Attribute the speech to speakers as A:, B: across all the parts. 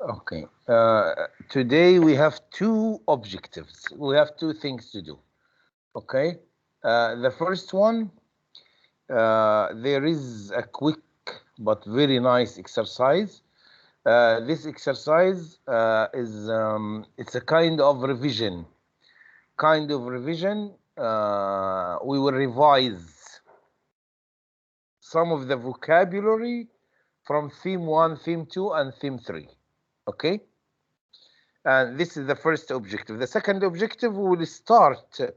A: Okay. Today we have two objectives. We have two things to do. Okay. The first one, there is a quick but very nice exercise. This exercise is it's a kind of revision. We will revise some of the vocabulary from theme 1, theme 2, and theme 3. Okay? And this is the first objective. The second objective, we will start the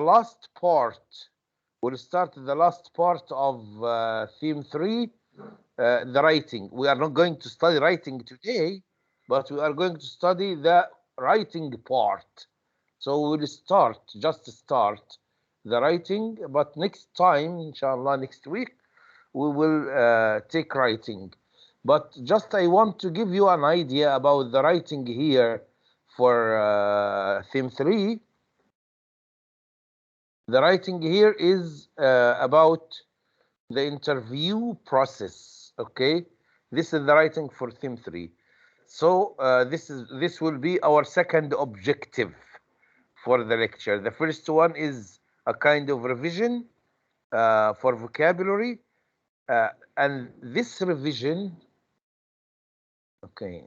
A: last part. We'll start the last part of theme 3, the writing. We are not going to study writing today, but we are going to study the writing part. So just start the writing, but next time, inshallah, next week, we will take writing. But just I want to give you an idea about the writing here for theme 3. The writing here is about the interview process. Okay, this is the writing for theme 3. So this will be our second objective for the lecture. The first one is a kind of revision for vocabulary, and this revision. اوكي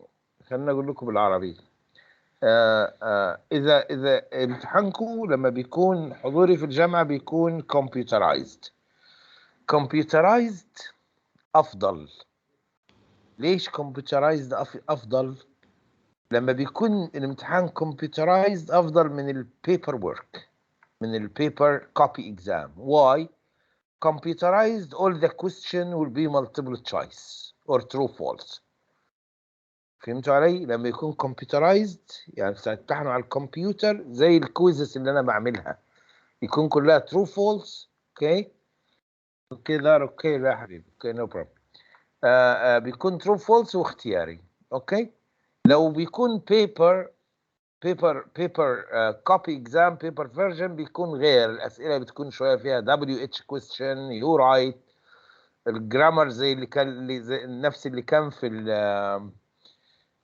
A: خلينا اقول لكم بالعربي. اذا امتحانكم لما بيكون حضوري في الجامعه بيكون كمبيوترايزد افضل. ليش كمبيوترايزد افضل؟ لما بيكون الامتحان كمبيوترايزد افضل من البيبر ورك، من البيبر كوبي اكزام. واي؟ computerized all the question will be multiple choice or true false. فهمتوا علي؟ لما يكون كمبيوترايزد يعني تمتحنوا على الكمبيوتر زي الكويزز اللي انا بعملها، يكون كلها ترو فولس. اوكي كده اوكي. لا يا حبيبي، اوكي نو بروبلم. بيكون ترو فولس واختياري. اوكي. لو بيكون بيبر كوبي اكزام بيبر فيرجن بيكون غير، الاسئله بتكون شويه فيها دبليو اتش كويستشن، يو رايت، الجرامر زي اللي كان نفس اللي كان في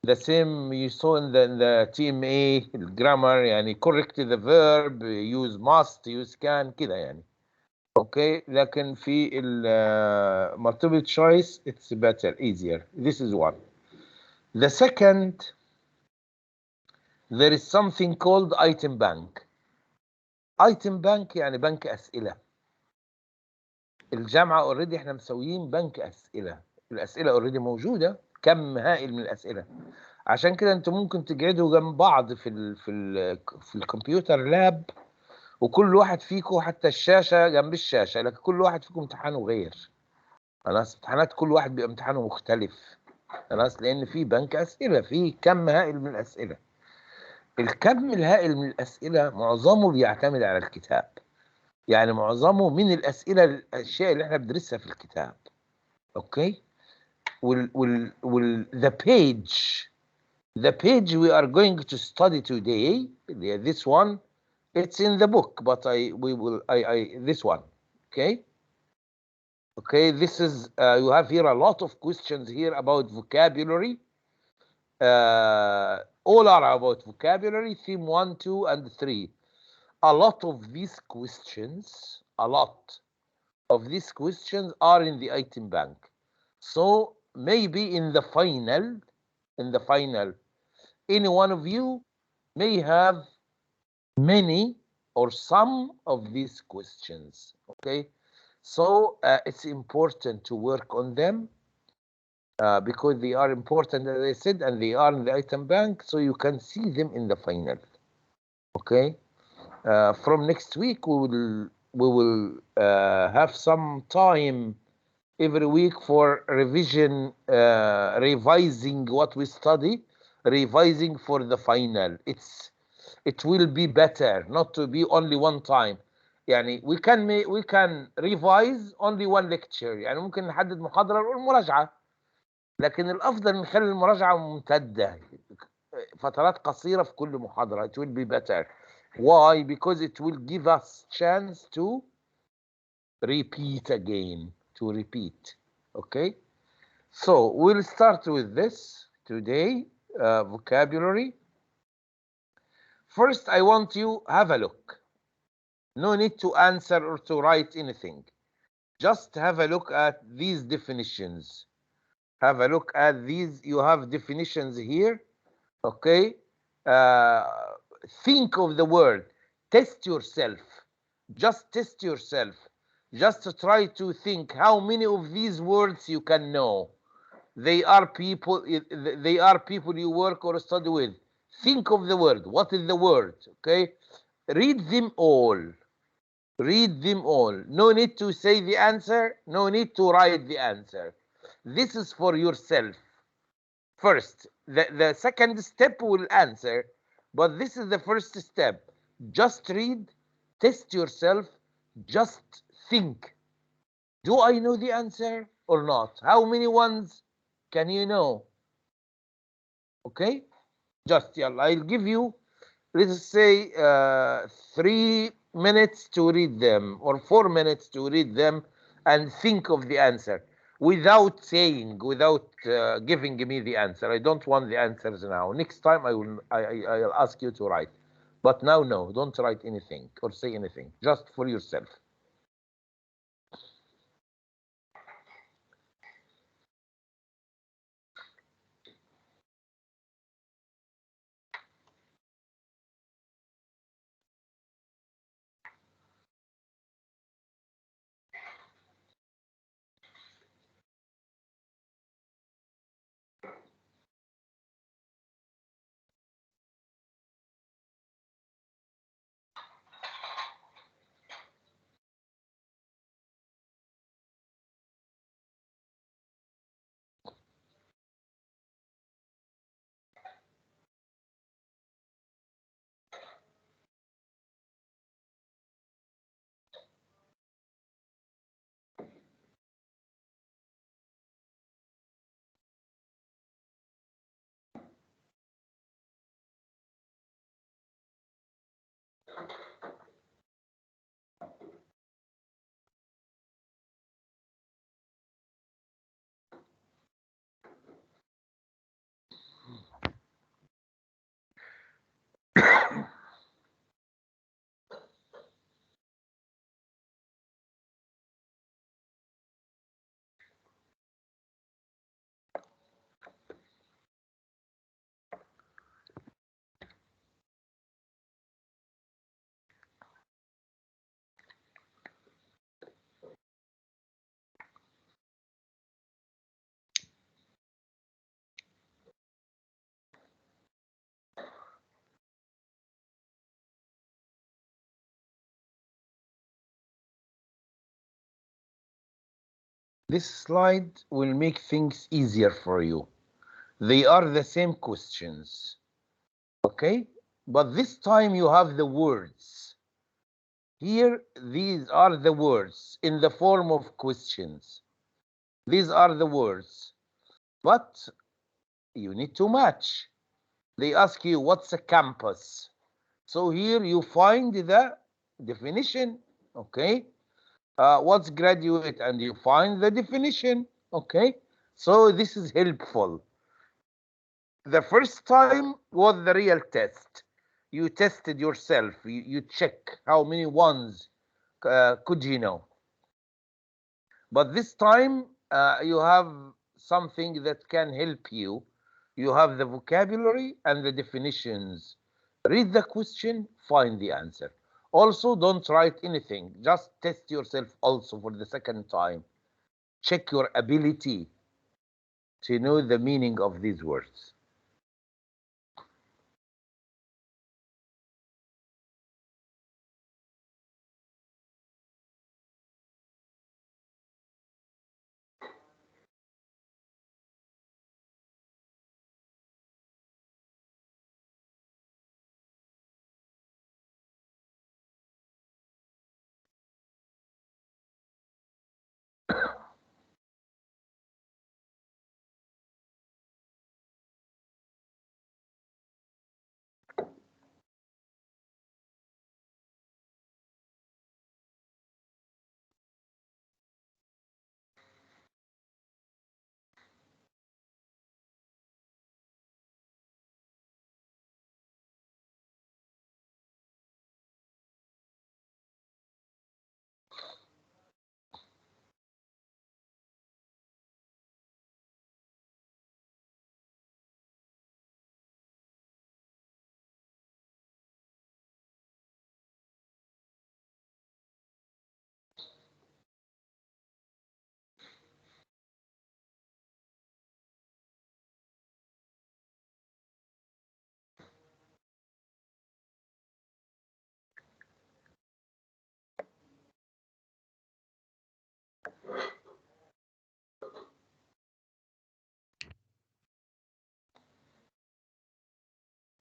A: the same you saw in the TMA الجرامر، يعني correct the verb, use must, use can كده يعني. اوكي. لكن في ال multiple choice it's better, easier. This is one. The second, there is something called item bank. item bank يعني بنك أسئلة. الجامعة اوريدي احنا مسويين بنك أسئلة، الأسئلة اوريدي موجودة، كم هائل من الأسئلة. عشان كده انتوا ممكن تقعدوا جنب بعض في الكمبيوتر لاب، وكل واحد فيكم حتى الشاشة جنب الشاشة، لكن كل واحد فيكم امتحانه غير. خلاص، امتحانات كل واحد بيبقى امتحانه مختلف. خلاص، لأن في بنك أسئلة، في كم هائل من الأسئلة. الكم الهائل من الأسئلة معظمه بيعتمد على الكتاب، يعني معظمه من الأسئلة الأشياء اللي احنا بندرسها في الكتاب. اوكي. the page we are going to study today, this one, it's in the book, but this one. Okay. Okay, this is you have here a lot of questions here about vocabulary. All are about vocabulary, theme 1, 2, and 3. A lot of these questions are in the item bank. So maybe in the final, any one of you may have many or some of these questions. Okay. So it's important to work on them because they are important, as I said, and they are in the item bank, so you can see them in the final. Okay. From next week, we will have some time every week for revision, revising what we study, revising for the final. It will be better not to be only one time. يعني we can revise only one lecture، يعني ممكن نحدد محاضرة ونقول مراجعة، لكن الأفضل نخلي المراجعة ممتدة، فترات قصيرة في كل محاضرة. It will be better. Why? Because it will give us chance to repeat again, Okay. So we'll start with this today, vocabulary. First, I want you have a look. No need to answer or to write anything. Just have a look at these definitions. Have a look at these. You have definitions here. Okay. Uh, think of the word. Test yourself. Just test yourself. Just to try to think how many of these words you can know. They are people you work or study with. Think of the word. What is the word? Okay. Read them all. Read them all. No need to say the answer. No need to write the answer. This is for yourself. First, the second step will answer, but this is the first step. Just read, test yourself, just think. Do I know the answer or not? How many ones can you know? Okay? Just, yeah, I'll give you, let's say, 3 minutes to read them or 4 minutes to read them and think of the answer without saying, without giving me the answer. I don't want the answers now. Next time I'll ask you to write. But now, no, don't write anything or say anything, just for yourself. This slide will make things easier for you. They are the same questions, okay? But this time you have the words. Here, these are the words in the form of questions. These are the words, but you need to match. They ask you, what's a campus? So here you find the definition, okay? What's graduate? And you find the definition, okay? So this is helpful. The first time was the real test. You tested yourself. You check how many ones could you know. But this time you have something that can help you. You have the vocabulary and the definitions. Read the question, find the answer. Also, don't write anything. Just test yourself also for the second time. Check your ability to know the meaning of these words.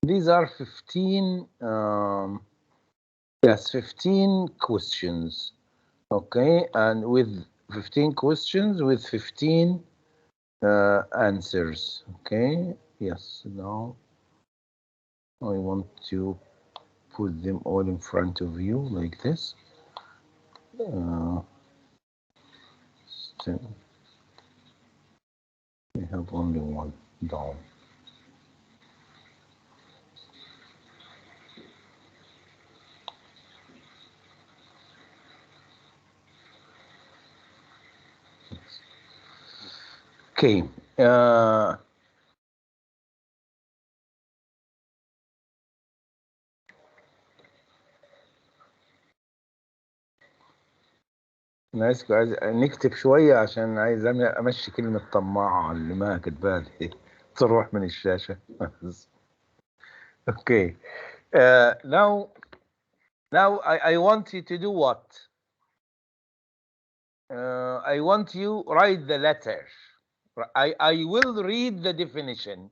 A: These are 15, yes, 15 questions. Okay, and with 15 questions with 15 answers. Okay, yes, now I want to put them all in front of you like this. Still, we have only one down. Okay. نايس عايز نكتب شوية عشان عايز أمشي كلمة طماعة اللي ما كاتباها دي تروح من الشاشة. Okay. Now I want you to do what? I want you write the letter. I will read the definition.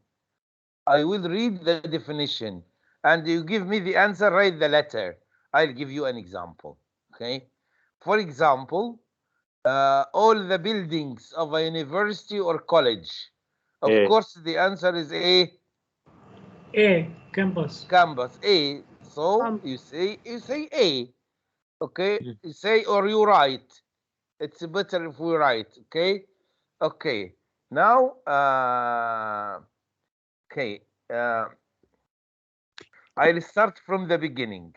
A: I will read the definition, and you give me the answer. Write the letter. I'll give you an example. Okay. For example, all the buildings of a university or college. Of
B: A.
A: course, the answer is A.
C: A. Campus.
A: Campus. A. So you say A. Okay. You say or you write. It's better if we write. Okay. Okay. Now. Okay. I'll start from the beginning.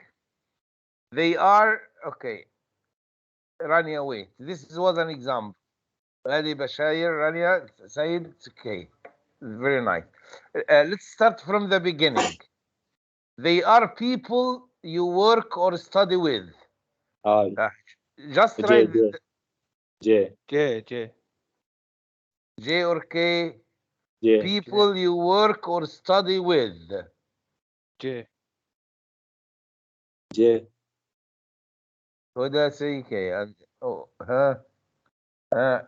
A: They are okay. Rania, wait. This was an example. Hadi Bashayr, Rania, Said, it's okay. Very nice. Let's start from the beginning. They are people you work or study with.
B: I.
A: Just
B: J,
A: write
B: J.
A: J or K.
B: J.
A: People you work or study with.
D: J.
B: J.
A: هدى سي كي. ها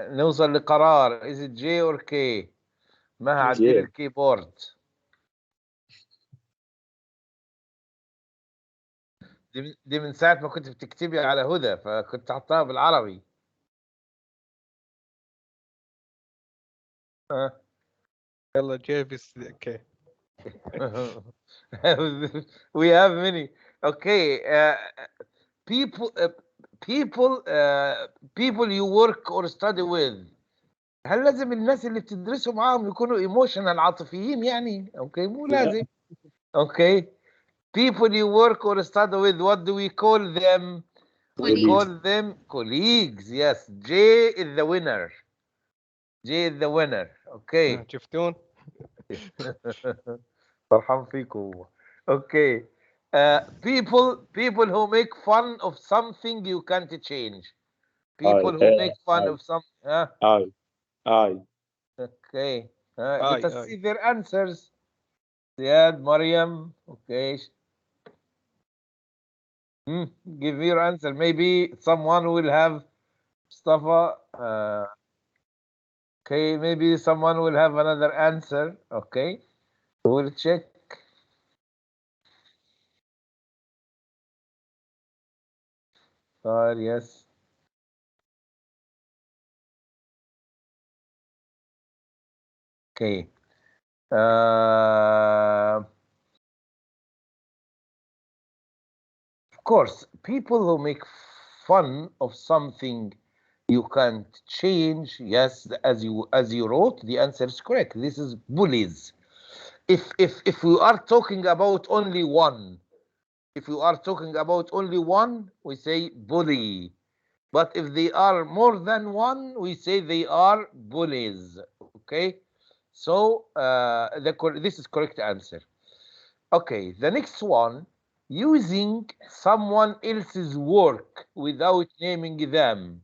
A: نوصل لقرار. Is it J or K؟ ما هعدل الكيبورد. دي من ساعة ما كنت بتكتبي على هدى فكنت حطها بالعربي.
D: يلا J بس K.
A: We have many. Okay. People you work or study with. هل لازم الناس اللي بتدرسوا معاهم يكونوا ايموشنال عاطفيين يعني؟ اوكي مو لازم. اوكي. People you work or study with, what do we call them? We call them colleagues. Yes, J is the winner. J is the winner. Okay.
D: شفتون؟
A: فرحان فيكم. Okay. People who make fun of something you can't change. People who make fun of something.
B: I.
A: Okay. Let us see their answers. Ziad, Mariam. Okay. Give me your answer. Maybe someone will have Mustafa. Okay, maybe someone will have another answer. Okay. We'll check. Yes. Okay. Of course, people who make fun of something you can't change. Yes, as you wrote, the answer is correct. This is bullies. If we are talking about only one, we say bully. But if they are more than one, we say they are bullies. Okay, so this is correct answer. Okay, the next one, using someone else's work without naming them.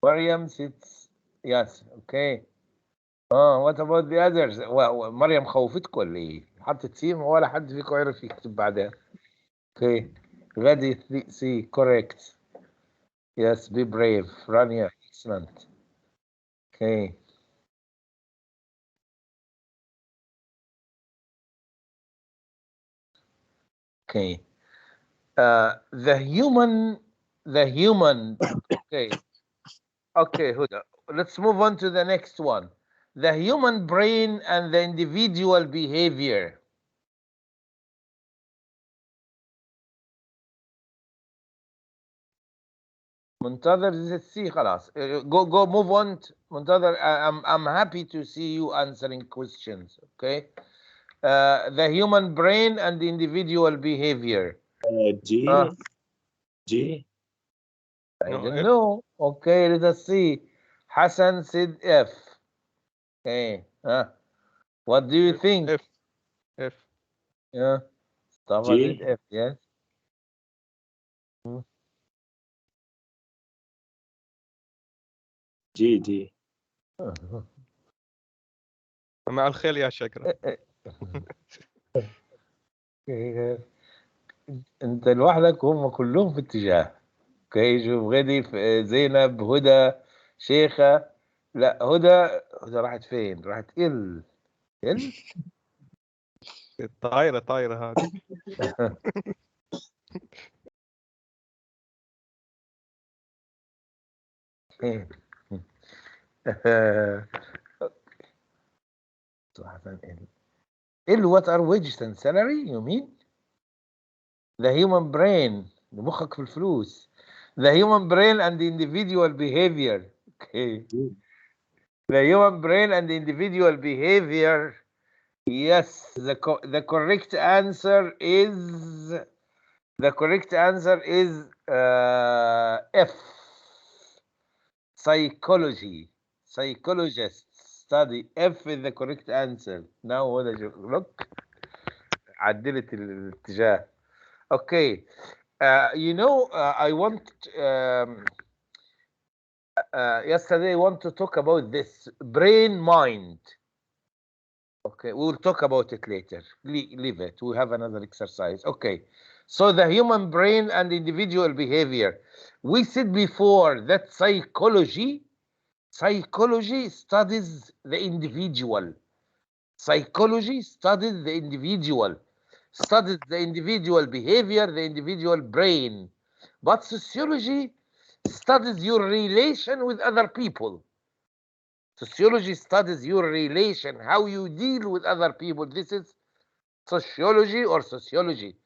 A: Mariam sits. Yes, okay. what about the others? مريم خوفتكم ولا ايه؟ حطت سي ولا حد فيكم عرف يكتب بعدها. Okay. غادي سي correct. Yes, be brave. Rania, excellent. Okay. Okay. The human. Okay. Okay, Huda. Let's move on to the next one. The human brain and the individual behavior. منتظر, let's see, خلاص. Go move on. منتظر, I'm happy to see you answering questions. Okay. The human brain and the individual behavior.
B: G.
A: Uh,
B: G.
A: I
D: No,
A: don't
D: F.
A: know. Okay, let us see. Hassan said F. Okay. What do you think?
D: F. F.
A: Yeah. Mustafa
B: G.
A: said F. Yes.
B: G. D.
D: مع الخيل يا شكرا.
A: انت لوحدك وهم كلهم في اتجاه. اوكي، شوف غدي، زينب، هدى، شيخة. لا، هدى راحت فين؟ راحت ال
D: طايرة هذه.
A: what are wages and salary you mean? The human brain. مخك في الفلوس. The human brain and the individual behavior. Okay. The human brain and the individual behavior. Yes, the correct answer is F. Psychology. Psychologists study. F is the correct answer. Now look, عدلت الاتجاه. Okay. I want yesterday I want to talk about this brain mind. Okay, we will talk about it later. Leave it. We have another exercise. Okay. So the human brain and individual behavior. We said before that psychology studies the individual. Psychology studies the individual. Studies the individual behavior, the individual brain. But sociology studies your relation with other people. Sociology studies your relation, how you deal with other people. This is sociology or sociology.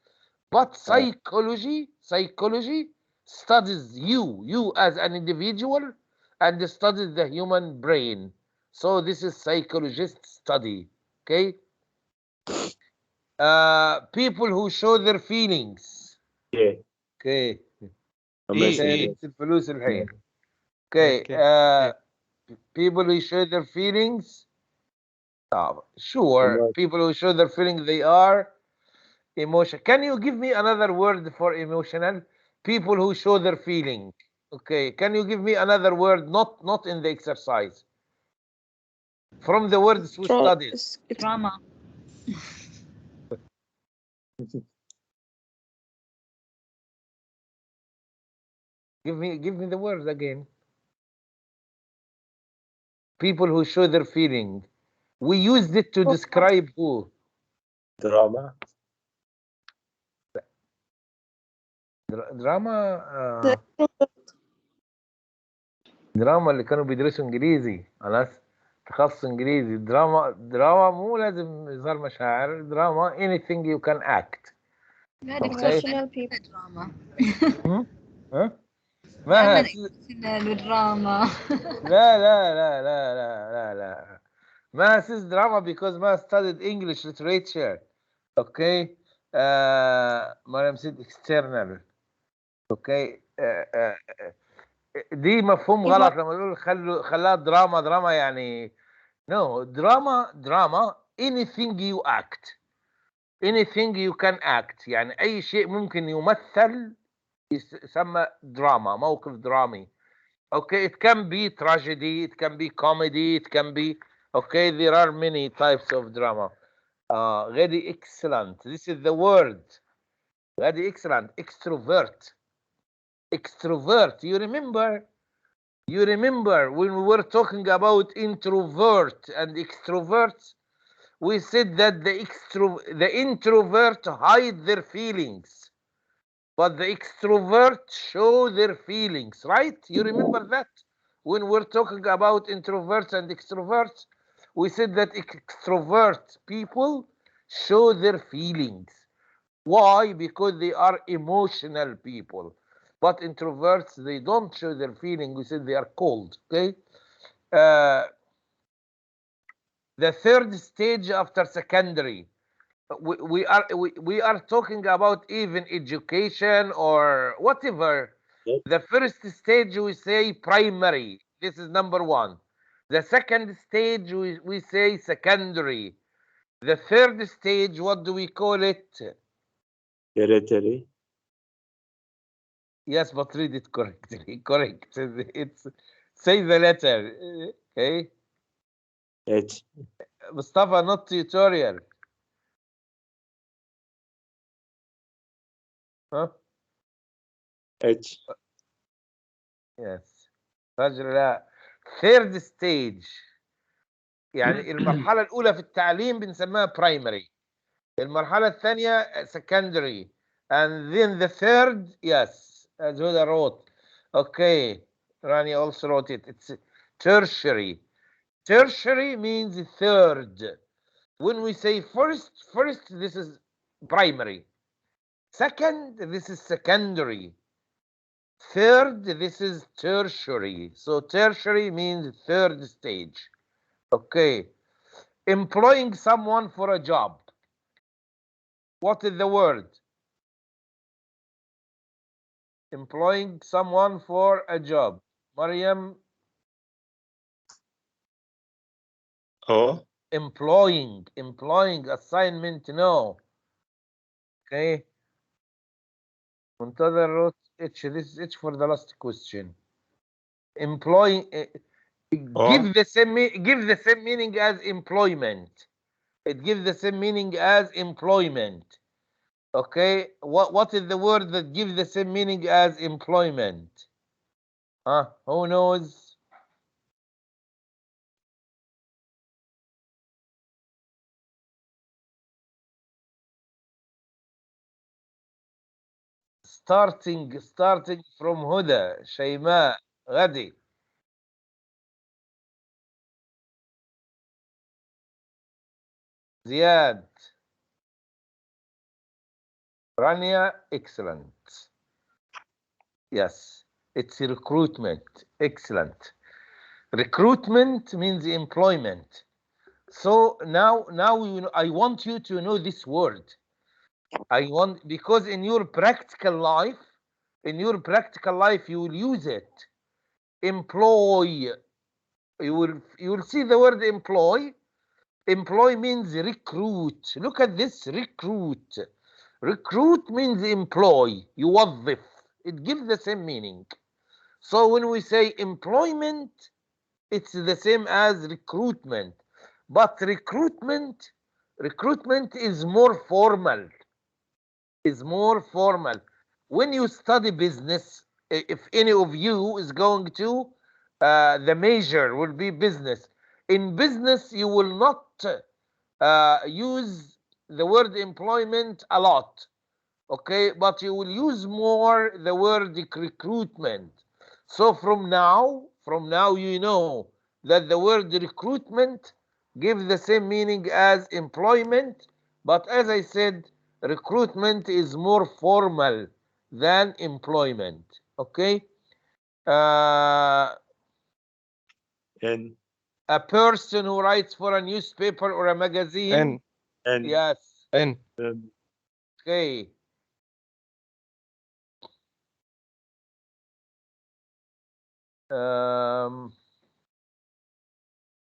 A: But psychology studies you as an individual and studies the human brain. So this is psychologist study. Okay. People who show their feelings.
B: Yeah.
A: Okay.
B: Amazing.
A: الفلوس الحين. Okay. People who show their feelings. Sure. People who show their feelings, they are emotion. Can you give me another word for emotional? People who show their feeling. Okay. Can you give me another word? Not in the exercise. From the words we studied.
E: Drama.
A: Give me the word again. People who show their feeling. We used it to describe who?
B: Drama.
A: دراما. دراما اللي كانوا بيدرسوا انجليزي، خلاص تخصص انجليزي. دراما مو لازم يظهر مشاعر. دراما anything you can act.
E: Emotional people drama.
A: ها؟ ما
E: دراما.
A: لا ما says drama because ما studied English literature. Okay. مريم said external. Okay. دي مفهوم غلط لما يقول خلاها دراما يعني. No, drama anything you act, anything you can act. يعني أي شيء ممكن يمثل يسمى دراما، موقف درامي. Okay, it can be tragedy, it can be comedy, it can be. Okay, there are many types of drama. Very excellent. This is the word. Very excellent. Extrovert. extrovert. You remember when we were talking about introvert and extroverts, we said that the introvert hide their feelings, but the extrovert show their feelings, right? You remember that? When we're talking about introverts and extroverts, we said that extrovert people show their feelings. Why? Because they are emotional people. But introverts, they don't show their feeling. We said they are cold, okay? The third stage after secondary, we are talking about even education or whatever.
B: Yep.
A: The first stage we say primary. This is number one. The second stage we say secondary. The third stage, what do we call it?
B: Territory.
A: Yes, but read it correctly. Correct. It's say the letter. Okay,
B: H.
A: Mustafa, not tutorial. Huh?
B: H.
A: Yes. فجر لا. Third stage. يعني المرحلة الأولى في التعليم بنسميها primary. المرحلة الثانية secondary. And then the third, yes, as Huda wrote. Okay, Rani also wrote it. It's tertiary. Tertiary means third. When we say first, this is primary. Second, this is secondary. Third, this is tertiary. So tertiary means third stage. Okay. Employing someone for a job. What is the word? Employing someone for a job. Mariam,
B: O.
A: employing assignment, no. Okay. Muntazar wrote H. This is H for the last question. Employing,
B: O.
A: give the same meaning as employment. It gives the same meaning as employment. Okay, what is the word that gives the same meaning as employment? Who knows? Starting from Huda, Shayma, Ghadi. Ziad. Rania, excellent. Yes, it's recruitment. Excellent. Recruitment means employment. So now I want you to know this word. Because in your practical life, you will use it. Employ. You will see the word employ. Employ means recruit. Look at this, recruit. Recruit means employ. يوظف. It gives the same meaning. So when we say employment, it's the same as recruitment. But recruitment is more formal. When you study business, if any of you is going to, the major will be business. In business, you will not use the word employment a lot, okay? But you will use more the word recruitment. So from now, you know that the word recruitment gives the same meaning as employment, but as I said, recruitment is more formal than employment, okay?
B: N.
A: A person who writes for a newspaper or a magazine.
D: N.
B: N.
A: Yes.
D: N.
A: Okay.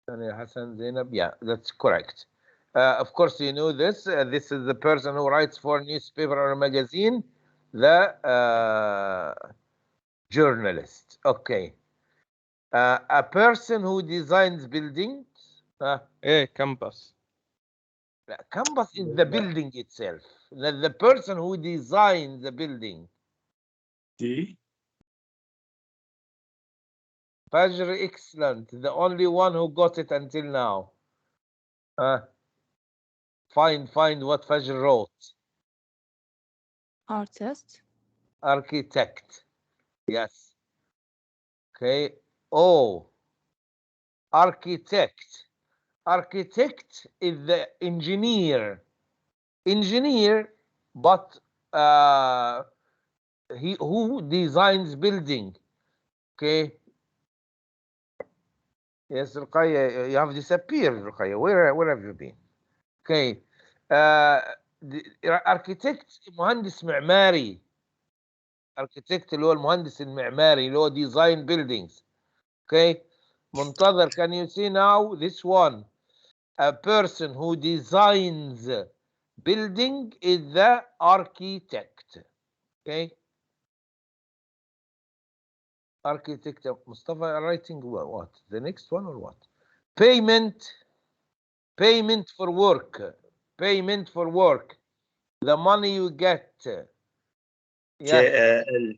A: Hassan Zainab, yeah, that's correct. Of course, you know this. This is the person who writes for a newspaper or a magazine, the journalist. Okay. A person who designs buildings.
D: A. Campus.
A: Campus is the building itself. The person who designs the building.
B: D.
A: Fajr, excellent. The only one who got it until now. Find what Fajr wrote.
F: Artist.
A: Architect. Yes. Okay. Oh, architect. Architect is the engineer. Engineer, but he who designs building. Okay. Yes, Ruqayya, you have disappeared, Ruqayya. Where have you been? Okay. architect مهندس معماري. architect اللي هو المهندس المعماري اللي هو design buildings. Okay. منتظر, can you see now this one? A person who designs building is the architect. Okay. Architect of Mustafa writing what? The next one or what? Payment for work. Payment for work. The money you get. Yes.
B: KAL.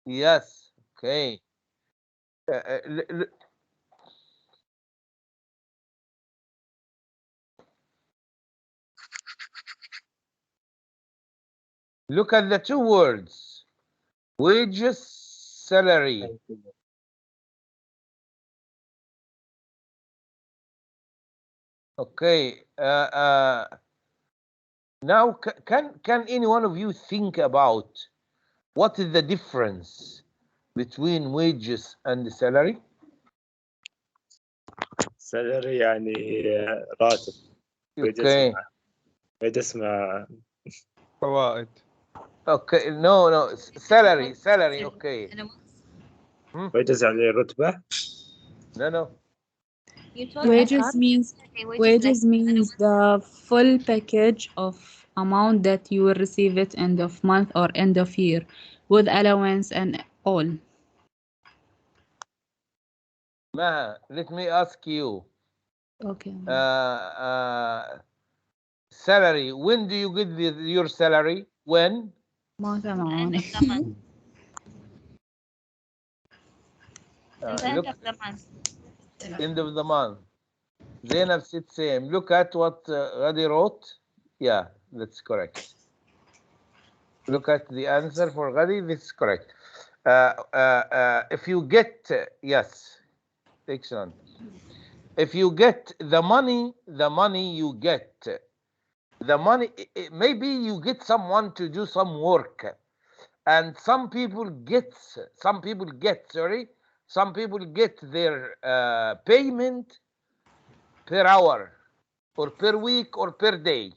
A: Yes. Okay. Look at the two words. Wages, salary. Okay. Now, can any one of you think about what is the difference between wages and salary?
B: salary يعني راتب.
A: Okay.
B: ويج اسمه
D: فوائد.
A: Okay. No. Salary. Okay.
B: ويجز يعني رتبة.
A: No.
F: Wages means the full package of amount that you will receive at end of month or end of year with allowance and all.
A: Maha, let me ask you.
F: Okay.
A: Salary. When do you get your salary? When?
F: ما سمعوني.
A: End of the month. Zainab said same. Look at what Ghadi wrote. Yeah, that's correct. Look at the answer for Ghadi. This is correct. If you get, yes, excellent. If you get the money you get, the money, maybe you get someone to do some work, and some people get their payment per hour or per week or per day.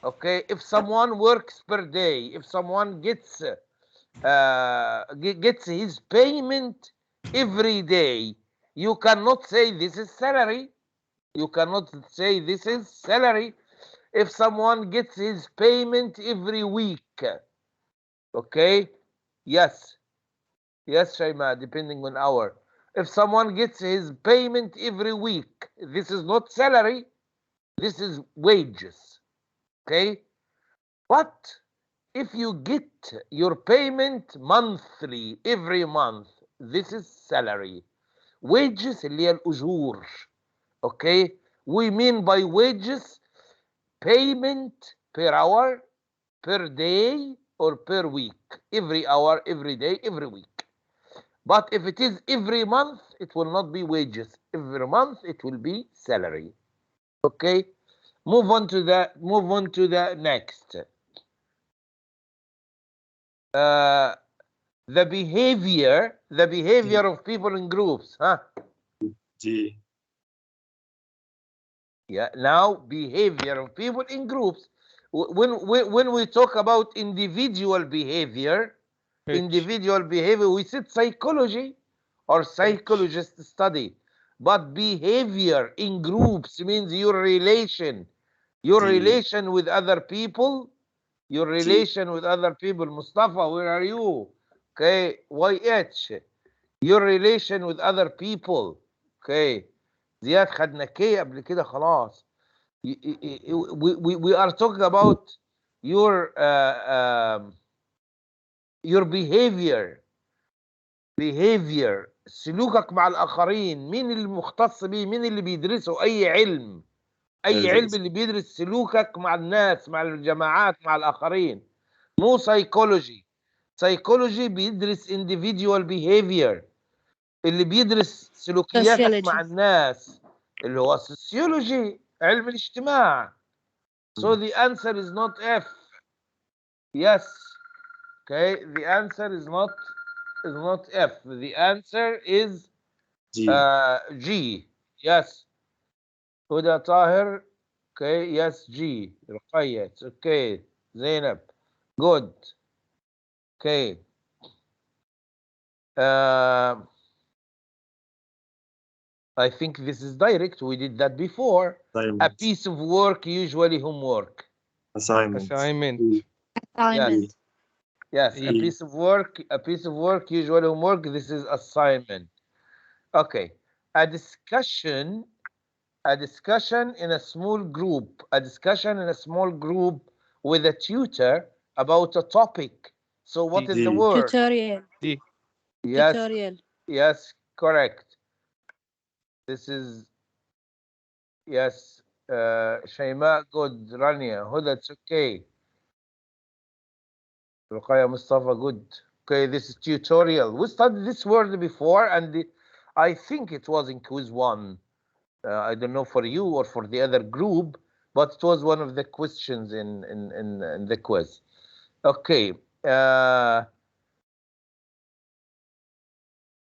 A: Okay, if someone works per day, if someone gets his payment every day, you cannot say this is salary. You cannot say this is salary. If someone gets his payment every week, okay, yes, Shaima, depending on hour. If someone gets his payment every week, this is not salary, this is wages, okay? But if you get your payment monthly, every month, this is salary. Wages اللي هي الأجور, okay? We mean by wages payment per hour, per day, or per week. Every hour, every day, every week. But if it is every month, it will not be wages. Every month, it will be salary. Okay? Move on to the next. The behavior of people in groups, huh?
B: G.
A: Yeah, now behavior of people in groups. When we talk about individual behavior, we said psychology or psychologist study. But behavior in groups means your relation with other people. Your relation with other people. Mustafa, where are you? Okay, YH. Your relation with other people. Okay. زياد خدنا كي قبل كده خلاص. We are talking about your behavior سلوكك مع الآخرين، مين اللي مختص بيه؟ مين اللي بيدرسه؟ أي علم، أي علم اللي بيدرس سلوكك مع الناس، مع الجماعات، مع الآخرين. مو سايكولوجي. سايكولوجي بيدرس individual behavior، اللي بيدرس سلوكياتك مع الناس اللي هو سوسيولوجي، علم الاجتماع. So the answer is not F. Yes. Okay, the answer is not F. The answer is G. Yes. Huda Tahir. Okay, yes, G. Ruqayya. It's okay. Zainab. Good. Okay. I think this is direct. We did that before. A piece of work, usually homework.
D: Assignment.
E: Assignment.
A: Yes, a piece of work, usually homework. This is assignment. Okay. A discussion in a small group. A discussion in a small group with a tutor about a topic. So what is the word?
F: Tutorial.
D: D.
A: Yes.
F: Tutorial.
A: Yes, correct. This is, yes, Shayma, good. Rania, Huda, it's okay. Ruqayya Mustafa, good. Okay, this is tutorial. We studied this word before, and I think it was in quiz 1. I don't know for you or for the other group, but it was one of the questions in the quiz. Okay.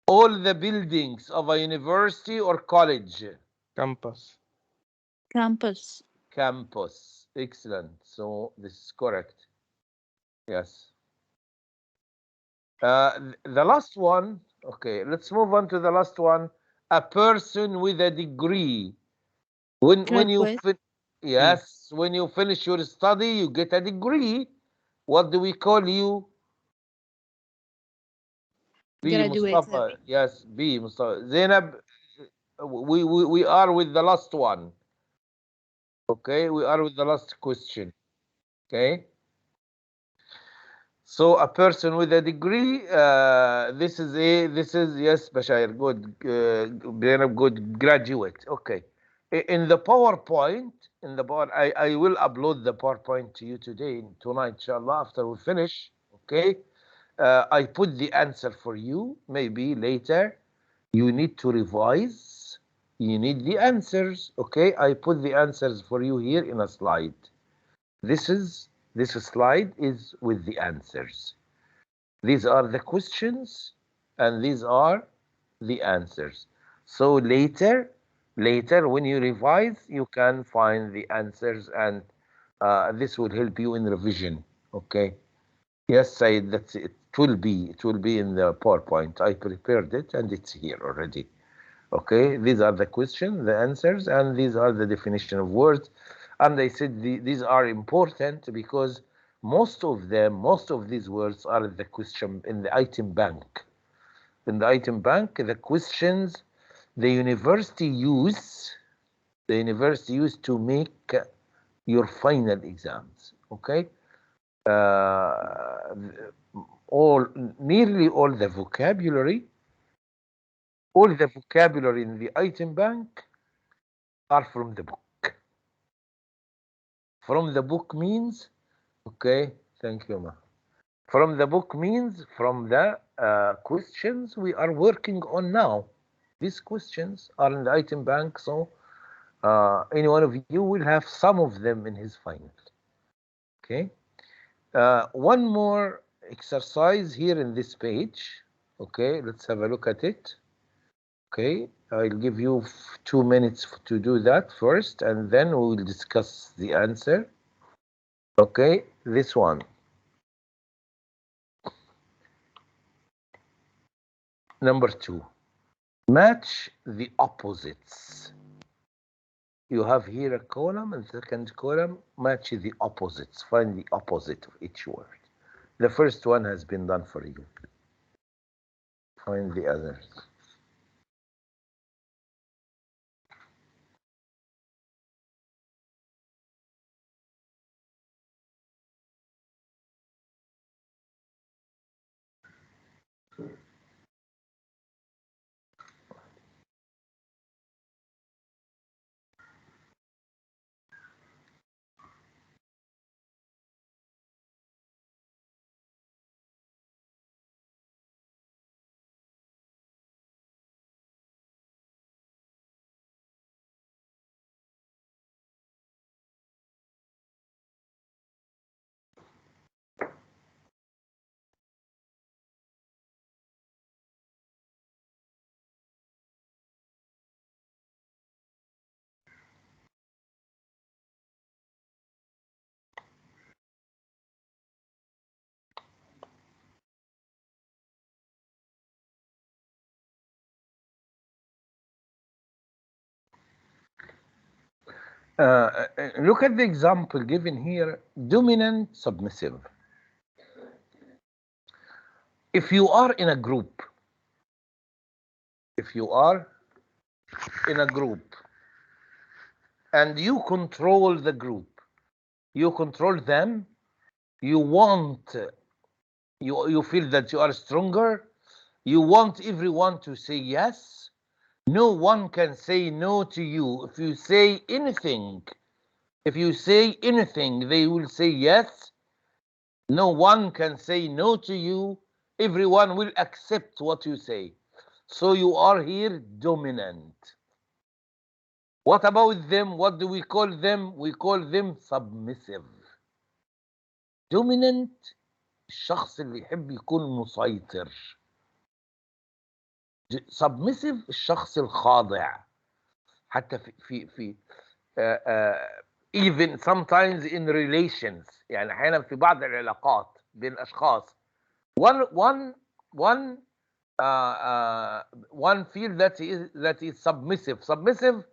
A: All the buildings of a university or college.
D: Campus.
F: Campus.
A: Campus. Excellent. So this is correct. Yes. The last one. Okay, let's move on to the last one. A person with a degree. When you when you finish your study, you get a degree. What do we call you? B. Mustafa. Yes, B. Mustafa. Zainab, we are with the last one. Okay, we are with the last question. Okay. So a person with a degree, this is yes, Bashir, good, Zainab, good, graduate. Okay. In the PowerPoint, I will upload the PowerPoint to you tonight, inshallah, after we finish. Okay. I put the answer for you. Maybe later you need to revise. You need the answers. Okay. I put the answers for you here in a slide. This slide is with the answers. These are the questions and these are the answers. So later when you revise, you can find the answers, and this will help you in revision. Okay. Yes, Said, that's it. It will be in the PowerPoint. I prepared it and it's here already. Okay, these are the questions, the answers, and these are the definition of words. And I said these are important because most of these words are in the question in the item bank. In the item bank, the questions the university use to make your final exams. Okay, nearly all the vocabulary in the item bank are from the book. From the book means, okay, thank you, Ma. From the book means from the questions we are working on now. These questions are in the item bank, so any one of you will have some of them in his final. Okay. One more exercise here in this page. Okay, let's have a look at it. Okay, I'll give you 2 minutes to do that first, and then we will discuss the answer. Okay, this one. Number 2. Match the opposites. You have here a column, and the second column, match the opposites. Find the opposite of each word. The first one has been done for you. Find the others. Look at the example given here, dominant, submissive. If you are in a group, and you control the group, you control them, you feel that you are stronger, you want everyone to say yes, no one can say no to you. If you say anything, they will say yes. No one can say no to you. Everyone will accept what you say. So you are here dominant. What about them? What do we call them? We call them submissive. dominant الشخص اللي يحب يكون مسيطر. submissive الشخص الخاضع. حتى في even sometimes in relations، يعني احيانا في بعض العلاقات بين الاشخاص one feel that he is submissive.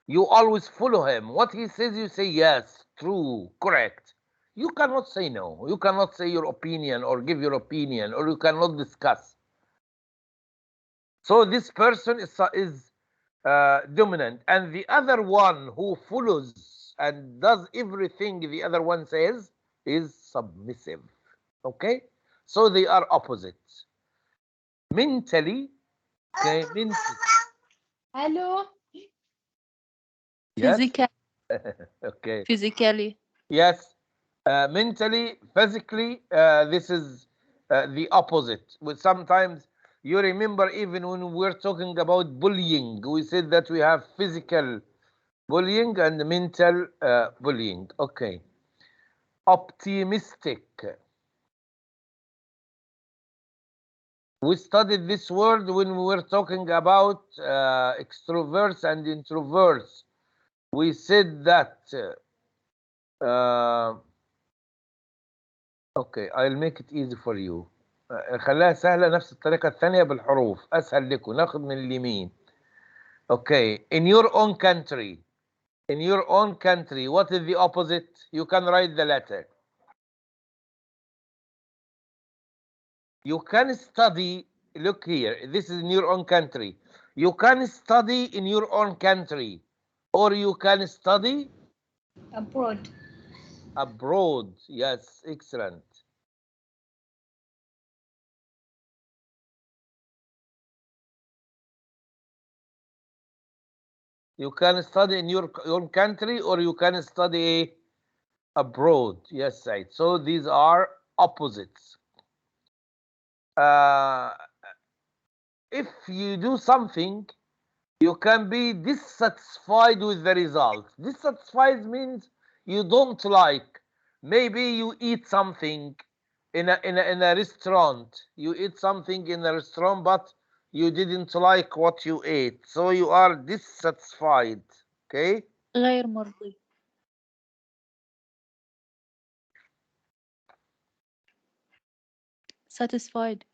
A: You always follow him. What he says, you say yes, true, correct. You cannot say no. You cannot say your opinion or give your opinion, or you cannot discuss. So this person is dominant, and the other one who follows and does everything the other one says is submissive. Okay, so they are opposites. Mentally, okay,
F: Hello.
A: Yes?
F: Physically.
A: Okay.
F: Physically.
A: Yes. Mentally, physically, this is the opposite. But sometimes you remember, even when we're talking about bullying, we said that we have physical bullying and mental bullying. Okay. Optimistic. We studied this word when we were talking about extroverts and introverts. We said that okay, I'll make it easy for you. خليها سهلة نفس الطريقة الثانية بالحروف، أسهل لكم. ناخذ من اليمين. Okay, in your own country, what is the opposite? You can write the letter. You can study, look here, this is in your own country. You can study in your own country, or you can study
E: abroad.
A: Abroad, yes, excellent. You can study in your own country, or you can study abroad. Yes, right. So these are opposites. If you do something, you can be dissatisfied with the result. Dissatisfied means you don't like. Maybe you eat something in a restaurant. You eat something in a restaurant, but you didn't like what you ate, so you are dissatisfied. Okay.
F: غير مرضي. Satisfied.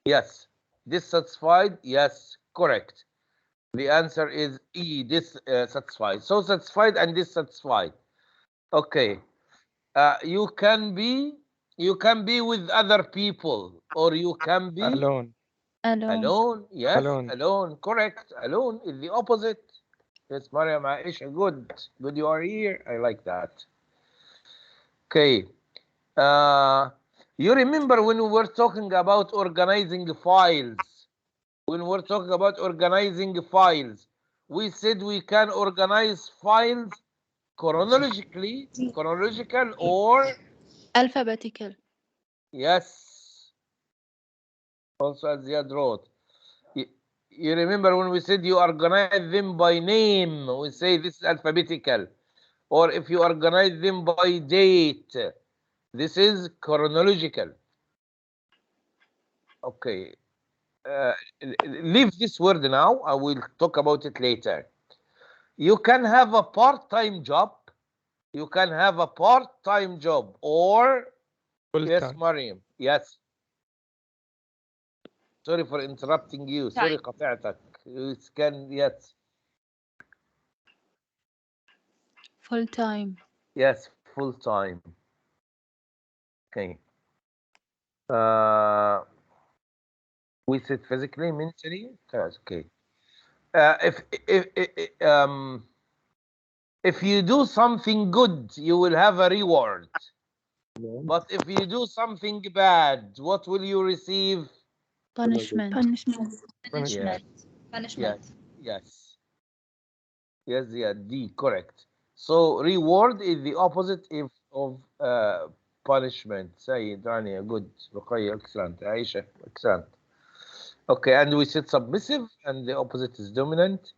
A: Yes. Dissatisfied. Yes, correct. The answer is E, dissatisfied. So satisfied and dissatisfied. Okay. You can be with other people, or you can be
D: alone.
A: Alone. Yes,
D: Alone.
A: correct. Alone is the opposite. Yes, Mariam Aisha, good you are here. I like that. Okay. You remember when we were talking about organizing files? We said we can organize files chronological or
F: Alphabetical.
A: yes. Also, as Ziad wrote. You remember when we said you organize them by name, we say this is alphabetical. Or if you organize them by date, this is chronological. Okay. Leave this word now. I will talk about it later. You can have a part-time job. Or
D: Full
A: yes,
D: time.
A: Mariam. Yes. Sorry for interrupting you. Sorry قطعتك. You can, yes.
F: Full time.
A: Yes, full time. Okay. We said physically, mentally. Yes, okay. If you do something good, you will have a reward. But if you do something bad, what will you receive?
F: Punishment.
E: Punishment.
A: Yes.
G: Punishment.
A: Yes. Yes, yeah, D, correct. So reward is the opposite of punishment. Sayyid, Rania, good. Ruqayya, excellent. Aisha, excellent. Okay, and we said submissive, and the opposite is dominant.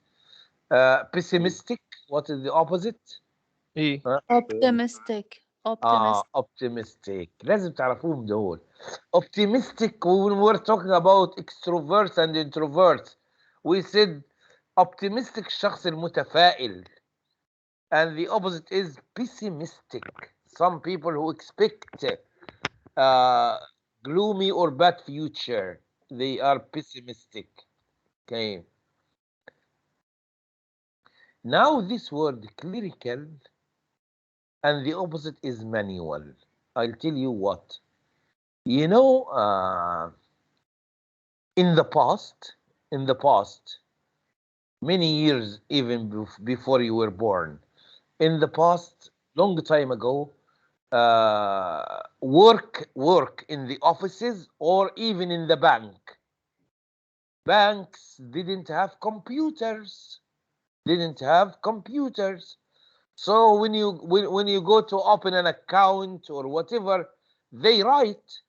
A: Pessimistic, what is the opposite?
D: E.
F: Optimistic.
A: Optimistic. لازم تعرفوهم دول. Optimistic, when we're talking about extroverts and introverts, we said optimistic الشخص المتفائل. And the opposite is pessimistic. Some people who expect gloomy or bad future, they are pessimistic. Okay. Now this word clerical, and the opposite is manual. I'll tell you what. You know, in the past, many years even before you were born, in the past, long time ago, work in the offices or even in the bank. Banks didn't have computers. So when you go to open an account or whatever, they write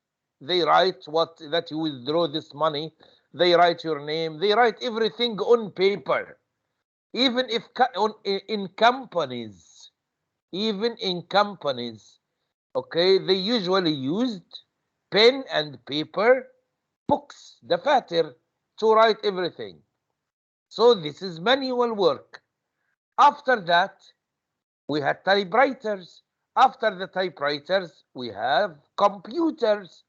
A: what that you withdraw this money. They write your name. They write everything on paper. Even if in companies, okay, they usually used pen and paper, books, دفاتر, to write everything. So this is manual work. After that, we had typewriters. After the typewriters, we have computers.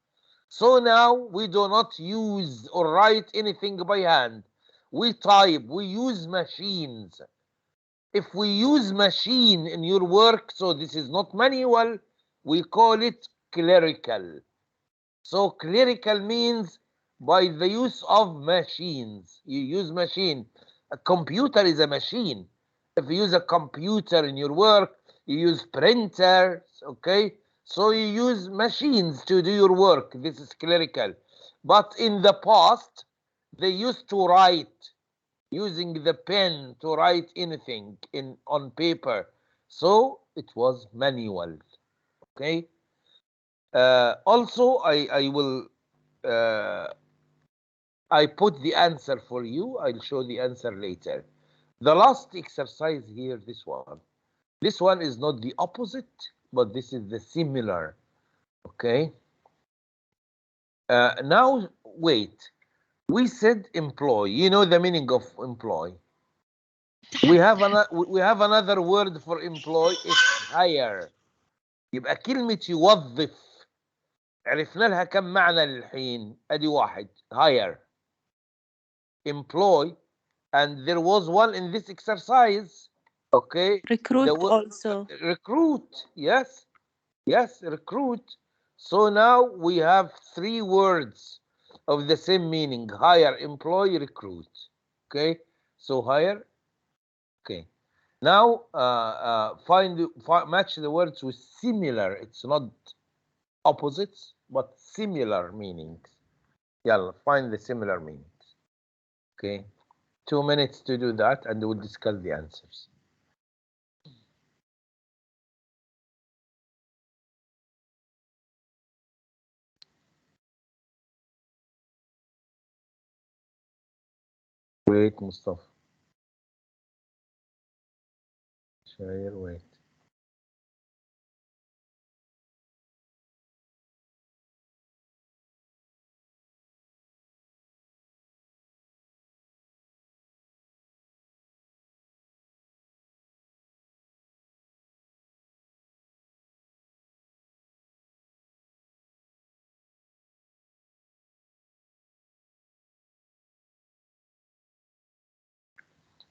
A: So now we do not use or write anything by hand. We type, we use machines. If we use machine in your work, so this is not manual, we call it clerical. So clerical means by the use of machines. You use machine. A computer is a machine. If you use a computer in your work, you use printers, okay? So you use machines to do your work. This is clerical. But in the past, they used to write using the pen to write anything on paper. So it was manual, okay? Also, I will I put the answer for you. I'll show the answer later. The last exercise here, this one. This one is not the opposite, but this is the similar. Okay. Now, wait. We said employ. You know the meaning of employ. We have another word for employ. It's hire. يبقى كلمة يوظف عرفنا لها كم معنى للحين. ادي واحد. Hire. Employ. And there was one in this exercise. Okay.
F: Recruit also.
A: Recruit. Yes. Yes, recruit. So now we have three words of the same meaning. Hire, employ, recruit. Okay. So hire. Okay. Now match the words with similar. It's not opposites, but similar meanings. Yeah, find the similar meanings. Okay. 2 minutes to do that, and we'll discuss the answers. Wait, Mustafa. Share, wait.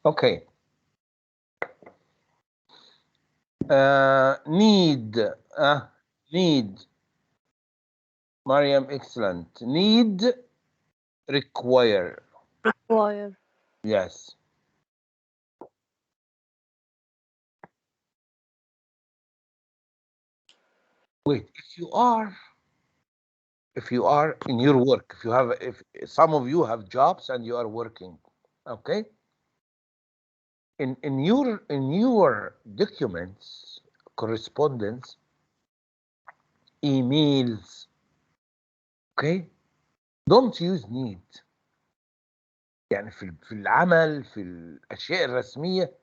A: Okay. Need. Need. Mariam, excellent. Need, require.
E: Require.
A: Yes. Wait, if you are in your work, if some of you have jobs and you are working, okay? In your documents, correspondence, emails, okay? Don't use need. يعني في العمل، في الأشياء الرسمية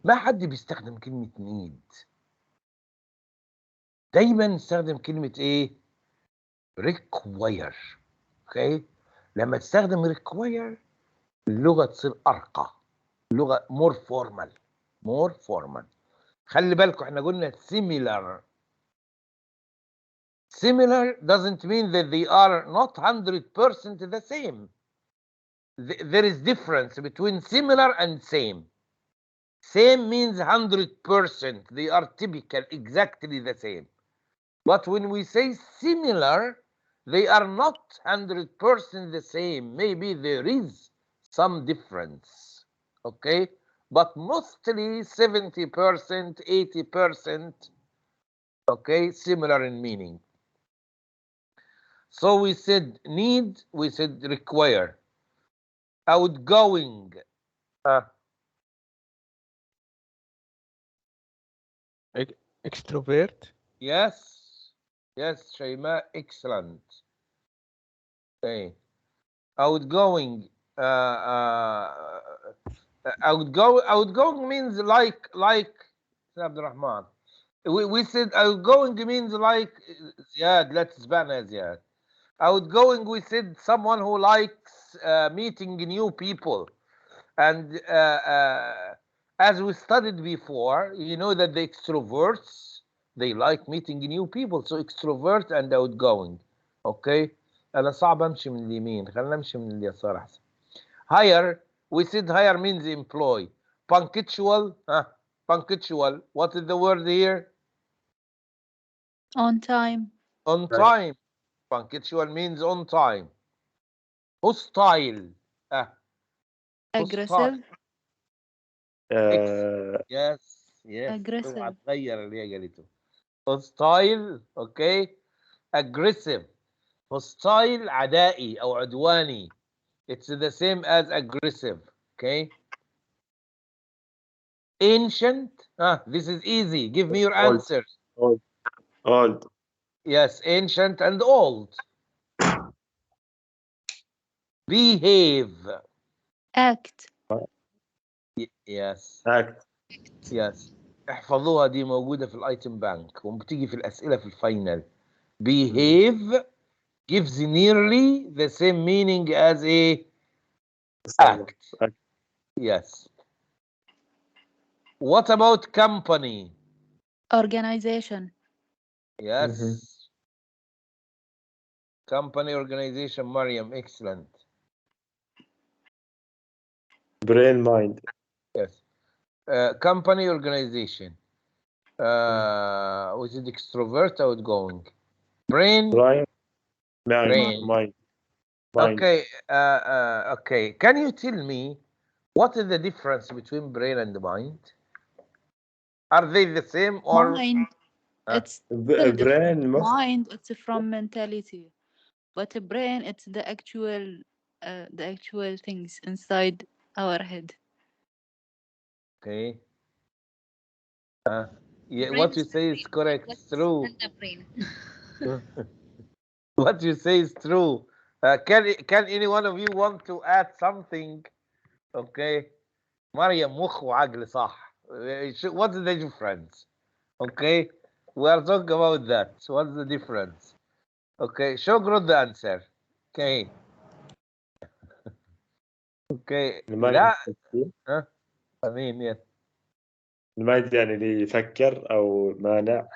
A: ما حد بيستخدم كلمة need. دايما نستخدم كلمة ايه؟ require. اوكي؟ لما تستخدم require اللغة تصير أرقى، اللغة more formal. خلي بالكم احنا قلنا similar. Similar doesn't mean that they are not 100% the same. There is difference between similar and same. Same means 100%. They are typical, exactly the same. But when we say similar, they are not 100% the same. Maybe there is some difference, okay? But mostly 70%, 80%, okay, similar in meaning. So we said need, we said require. Outgoing.
D: Extrovert.
A: Yes, Shaima, excellent. Okay. Outgoing. Outgoing means like Abdurrahman. We said outgoing means like Ziad. Let's Zbana Ziad. Outgoing, we said someone who likes meeting new people, and as we studied before, you know that the extroverts, they like meeting new people, so extrovert and outgoing. Okay. أنا صعب أمشي من اليمين، خلينا نمشي من اليسار أحسن. Hire, we said hire means employ. Punctual, punctual. What is the word here?
F: On time.
A: On time. Punctual means on time. Hostile.
F: Aggressive.
A: Yes.
F: Aggressive.
A: اوعى تغير اللي هي قالته. Hostile, okay. Aggressive. Hostile عدائي أو عدواني. It's the same as aggressive, okay? Ancient, this is easy. Give me your answers.
B: Old.
A: Yes, ancient and old. Behave.
F: Act.
A: Yes.
B: Act.
A: Yes. احفظوها، دي موجودة في الايتم بانك وبتيجي في الأسئلة في الفاينل. Behave gives nearly the same meaning as a act. Yes. What about company?
F: Organization.
A: Yes. Company, organization, Mariam, excellent.
B: Brain, mind.
A: Yes. Company, organization. Was it extrovert or outgoing? Brain.
B: Mind.
A: Okay. Okay. Can you tell me what is the difference between brain and mind? Are they the same or?
F: Mind. It's
B: brain.
F: Mind. It's from mentality, but the brain, it's the actual things inside our head.
A: Okay. Yeah, what you say is correct. It's true. What you say is true. Can any one of you want to add something? Okay. مريم مخ وعقل صح. What's the difference? Okay. We are talking about that. What's the difference? Okay. Show good the answer. Okay. Okay. لا. أمين yes.
B: المايند يعني اللي يفكر أو مانع.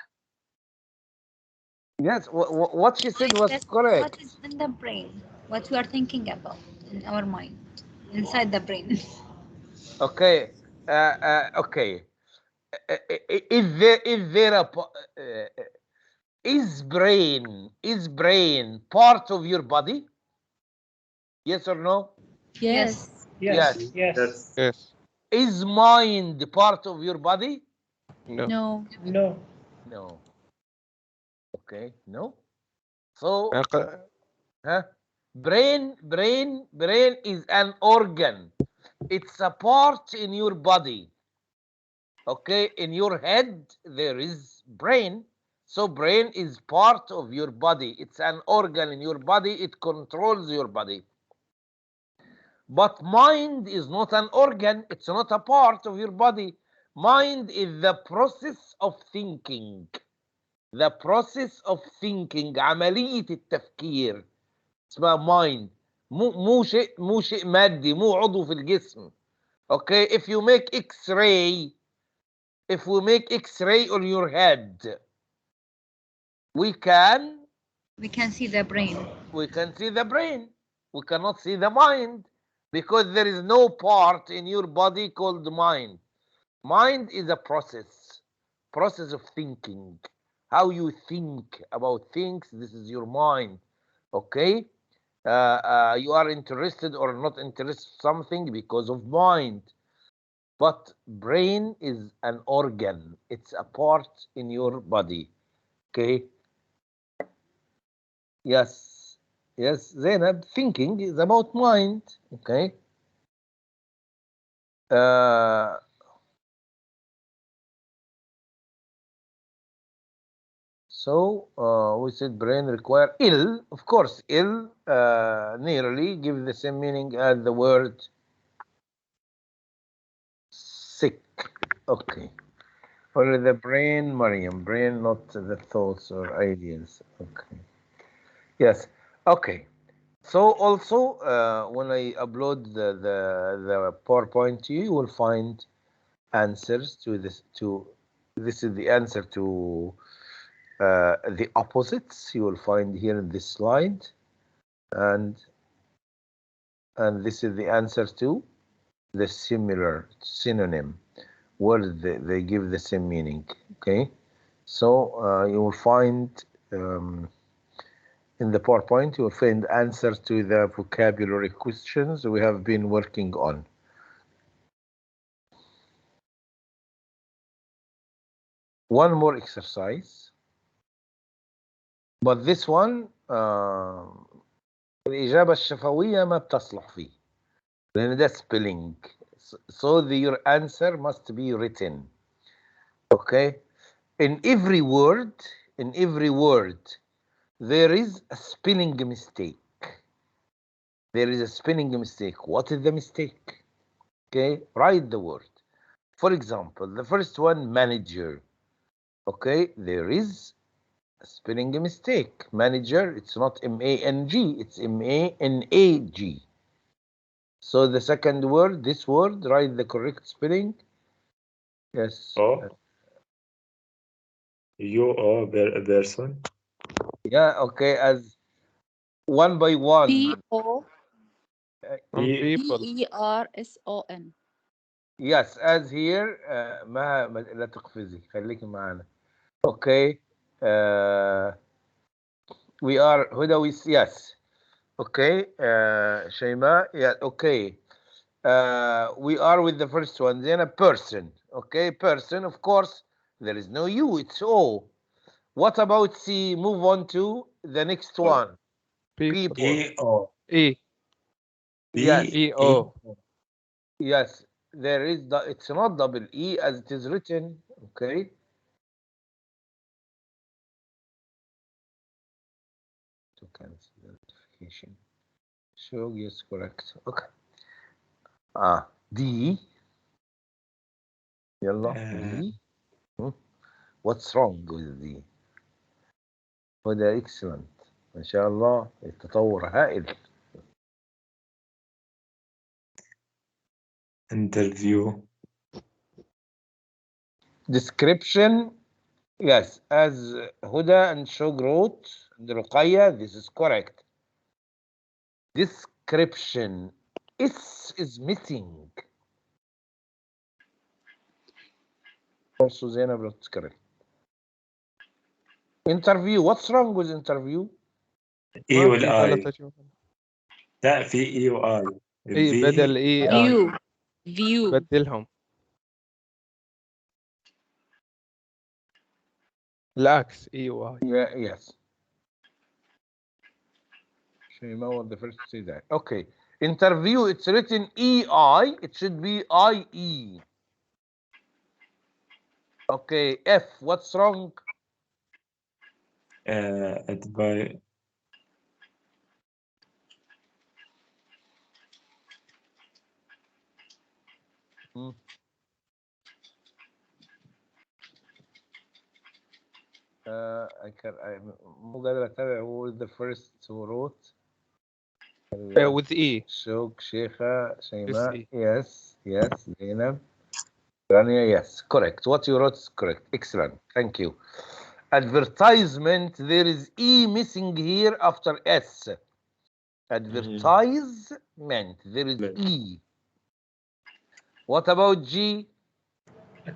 A: Yes, what she said was correct.
E: What is in the brain? What we are thinking about in our mind, inside the brain.
A: Okay. Okay. is brain part of your body? Yes or no?
F: Yes.
C: Yes. Yes.
D: Yes.
A: Is mind part of your body?
D: No.
F: No.
C: No.
A: No. Okay, no. So, huh? Brain is an organ. It's a part in your body. Okay, in your head there is brain. So brain is part of your body. It's an organ in your body. It controls your body. But mind is not an organ. It's not a part of your body. Mind is the process of thinking. The process of thinking. عملية التفكير اسمها mind. مو شيء مادي، مو عضو في الجسم. Okay, if you make X-ray, if we make X-ray on your head, we can
E: see the brain.
A: We can see the brain. We cannot see the mind because there is no part in your body called mind. Mind is a process of thinking. How you think about things, this is your mind. Okay? You are interested or not interested in something because of mind. But brain is an organ. It's a part in your body. Okay? Yes. Yes, Zainab, thinking is about mind. Okay? So we said brain require ill. Of course, ill nearly give the same meaning as the word sick. Okay. Only the brain, Mariam. Brain, not the thoughts or ideas. Okay. Yes. Okay. So also, when I upload the PowerPoint to you, you will find answers to this. This is the answer to the opposites. You will find here in this slide, and this is the answer to the similar synonym, where they give the same meaning. Okay, so you will find. In the PowerPoint, you will find answers to the vocabulary questions we have been working on. One more exercise, but this one الإجابة الشفوية ما بتصلح فيه لأن ده spelling. So your answer must be written. Okay, in every word, there is a spelling mistake. There is a spelling mistake. What is the mistake? Okay, write the word. For example, the first one, manager. Okay, there is a spelling mistake. Manager, it's not M-A-N-G, it's M-A-N-A-G. So the second word, this word, write the correct spelling. Yes.
B: person.
A: Yeah, okay, as one by one.
F: P-O-P-E-R-S-O-N.
A: Yes, as here, ما لا تقفزي، خليكي معنا. Okay. We are Huda, yes. Okay. Shayma, yeah, okay. We are with the first one, then a person. Okay, person, of course, there is no U, it's O. What about C? Move on to the next one. People.
B: E-O.
D: E.
A: Yes.
D: E-O.
A: Yes, there is, it's not double E as it is written. Okay. To cancel the notification. So, yes, correct. Okay. D. Yalla, D. What's wrong with D? وده excellent. ما شاء الله التطور هائل.
B: Interview.
A: Description. Yes, as Huda and Shog wrote, and Ruqayya, this is correct. Description. S is missing. also Zainab, that's correct. Interview. What's wrong with interview?
B: اي
D: ما في
B: والاي.
D: ثلاثة جمل.
B: لا في اي واي.
D: اي بدل اي
F: view view
D: بدلهم العكس اي واي.
A: Yeah, yes. Shema was the first to say that. Okay. Interview, it's written EI. It should be IE. Okay. F. What's wrong?
B: advice.
A: مو قادر اتابع who is the first who wrote.
D: with E.
A: Shok, Sheikha, Shaima.
D: E.
A: Yes. Zainab. Rania, yes. Correct. What you wrote is correct. Excellent. Thank you. Advertisement, there is E missing here after S. Advertisement, there is E. What about G?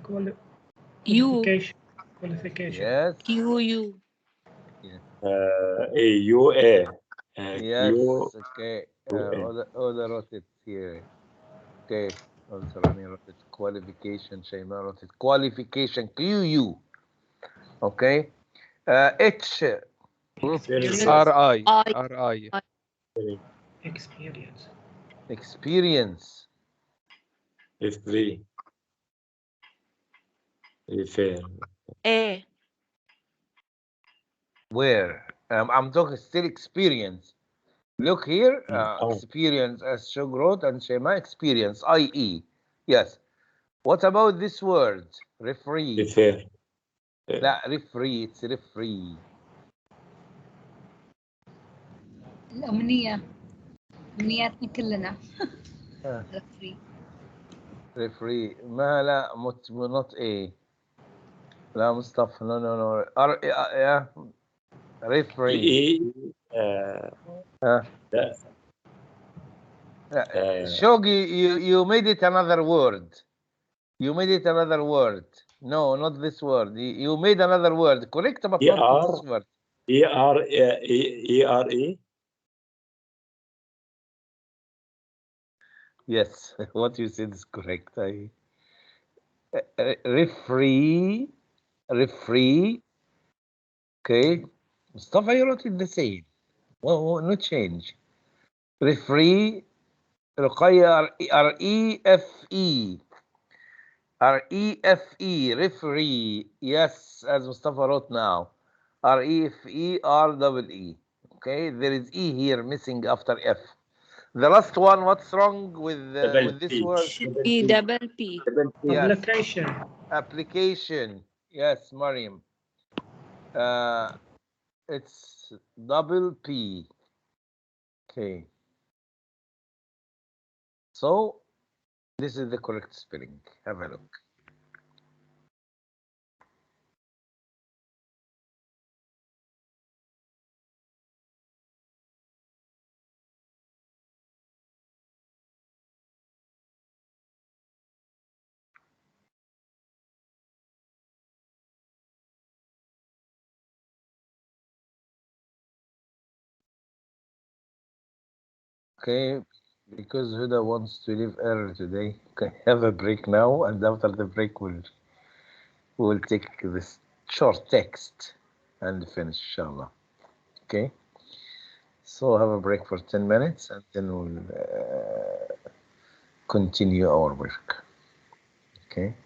C: Qualification. Qualification.
A: Yes.
F: QU
B: يو اي.
A: Yes.
B: يو
A: Okay.
B: QA.
A: Oda wrote it here. Okay. Also, Rania wrote it. Qualification. Shaima wrote it. Qualification. QU. Okay. H.
D: RI.
C: Experience.
A: Experience.
B: فري. fair.
F: A
A: Where? I'm talking still experience. Look here,
B: Oh.
A: experience as Shog wrote and Shema experience, IE. Yes. What about this word? Referee.
B: fair.
A: لا, referee, it's referee.
E: الأمنية أمنياتنا كلنا.
A: آه.
E: Referee.
A: Referee. ما لا not A. لا مصطفى no. Yeah. Referee.
B: اي.
A: Shogi, you made it another word. You made it another word. No, not this word. You made another word. Correct, but not this word.
B: ERE.
A: Yes, what you said is correct. Referee. Okay. Mustafa, you wrote it the same. Well, no change. Referee. Ruqayya, R-E-F-E. R-E-F-E. Referee. Yes, as Mustafa wrote now. R-E-F-E, R-E-E. Okay, there is E here missing after F. The last one, what's wrong with this word?
F: E double P.
A: Yes.
C: Application.
A: Application. Yes, Mariam. It's double P. Okay. So this is the correct spelling. Have a look. Okay, because Huda wants to leave early today, okay, have a break now, and after the break we'll take this short text and finish, inshallah. Okay, so have a break for 10 minutes, and then we'll continue our work. Okay.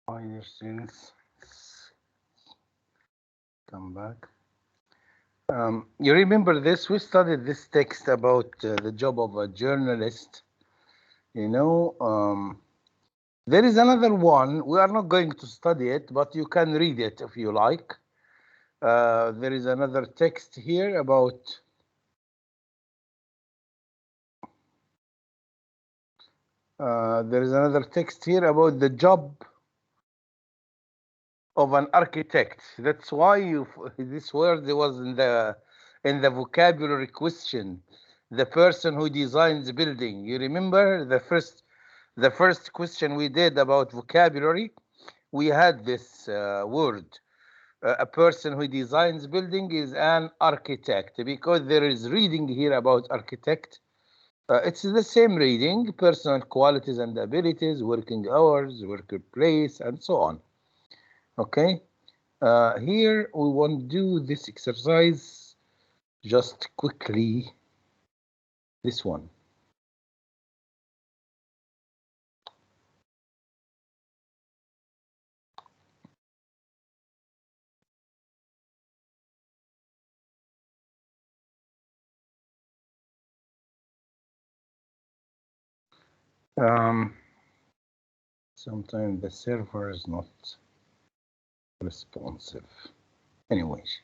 A: Spider sense. Come back. You remember this? We studied this text about the job of a journalist. You know, there is another one. We are not going to study it, but you can read it if you like. There is another text here about the job of an architect. That's why this word was in the vocabulary question. The person who designs building. You remember the first question we did about vocabulary? We had this word. A person who designs building is an architect, because there is reading here about architect. It's the same reading: personal qualities and abilities, working hours, workplace, and so on. Okay, here we want to do this exercise just quickly. This one. Sometimes the server is not responsive. Anyways,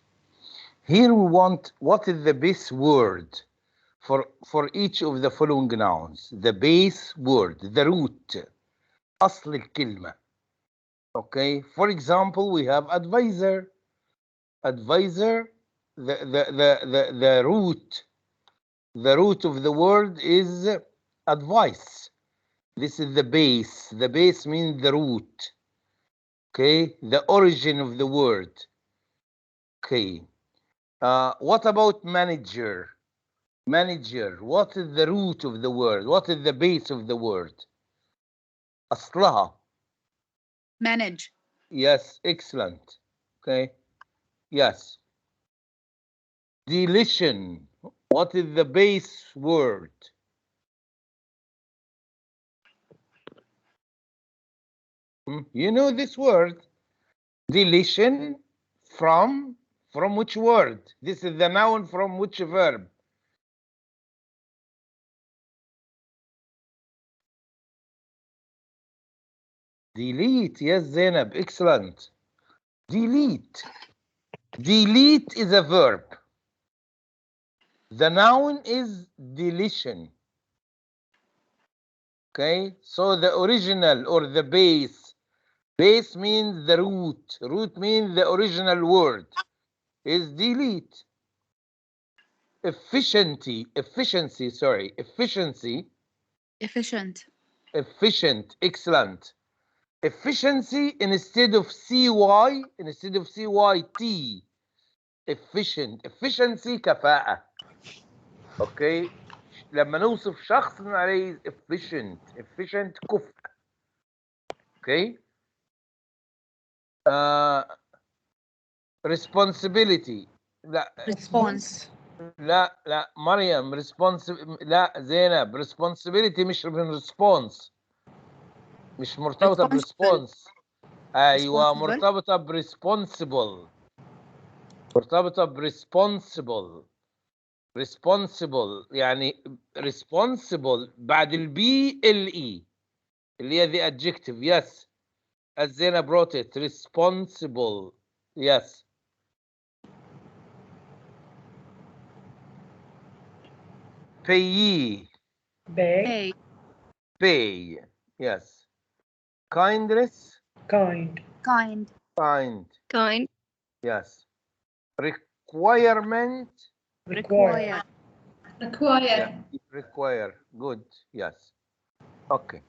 A: here we want what is the base word for each of the following nouns. The base word, the root, أصل الكلمة. Okay, for example, we have advisor. Advisor, the root of the word is advice. This is the base. The base means the root. Okay, the origin of the word. Okay, what about manager? Manager, what is the root of the word? What is the base of the word? أصلها.
F: Manage.
A: Yes, excellent. Okay, yes. Deletion, what is the base word? You know this word. Deletion from which word? This is the noun from which verb? Delete, yes, Zainab, excellent. Delete. Delete is a verb. The noun is deletion. Okay, so the original or the base. Base means the root. Root means the original word is delete. Efficiency.
F: Efficient.
A: Efficient, excellent. Efficiency instead of CY, CYT. Efficient. Efficiency كفاءة. Okay. لما نوصف شخص نقول عليه efficient كفء. Okay. Responsibility. لا.
E: Response.
A: لا مريم لا زينب responsibility مش من response. مش مرتبطة بريسبونس. ايوه مرتبطة بريسبونسبل. مرتبطة بريسبونسبل. responsible يعني responsible بعد البي ال اي اللي هي the adjective. yes, as Zena brought it, responsible. yes. Payee. Pay. yes. Kindness.
C: Kind.
A: yes. Requirement.
C: Require.
A: Yeah, require. Good. Yes. Okay.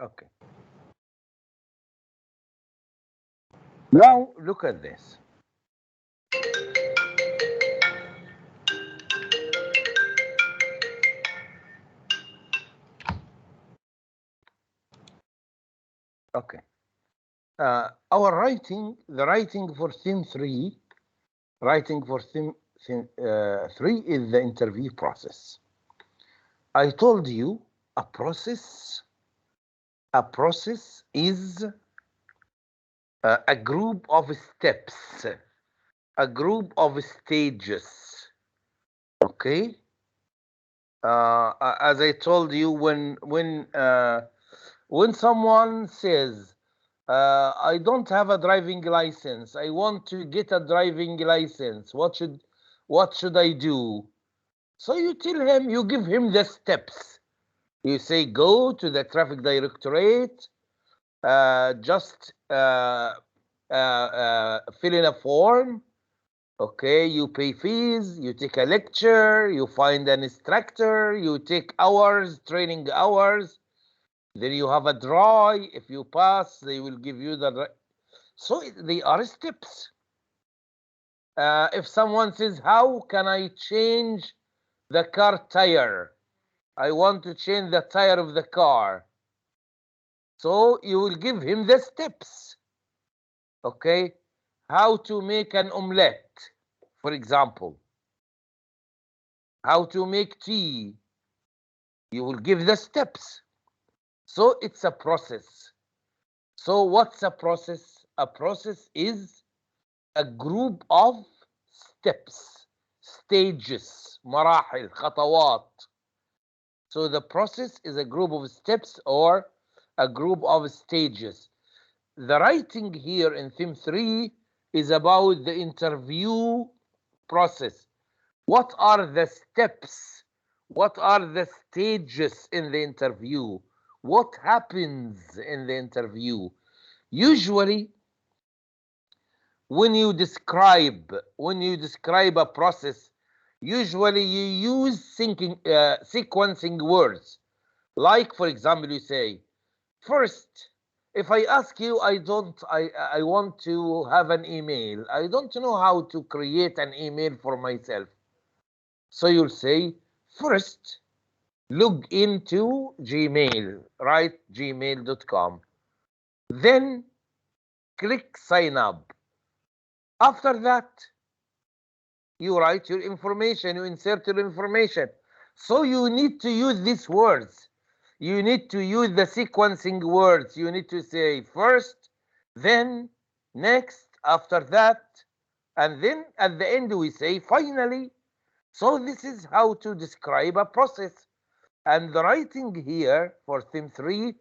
A: Okay. Now look at this. Okay. Our writing, the writing for theme 3, writing for theme 3 is the interview process. I told you a process is a group of steps, a group of stages. Okay. As I told you, when someone says, I don't have a driving license, I want to get a driving license, what should I do? So you tell him, you give him the steps. You say, go to the traffic directorate, just fill in a form. Okay, you pay fees, you take a lecture, you find an instructor, you take hours, training hours, then you have a dry. If you pass, they will give you the dry. So they are steps. If someone says, how can I change the car tire? I want to change the tire of the car. So you will give him the steps. Okay, how to make an omelette, for example. How to make tea. You will give the steps. So it's a process. So what's a process? A process is a group of steps, stages, مراحل, خطوات. So the process is a group of steps or a group of stages. The writing here in theme 3 is about the interview process. What are the steps? What are the stages in the interview? What happens in the interview? Usually, when you describe a process, usually you use sequencing words. Like, for example, you say, first, if I ask you, I want to have an email. I don't know how to create an email for myself. So you'll say, first, log into Gmail, write gmail.com. Then click sign up. After that, you write your information, you insert your information. So you need to use these words. You need to use the sequencing words. You need to say first, then, next, after that, and then at the end we say finally. So this is how to describe a process. And the writing here for theme 3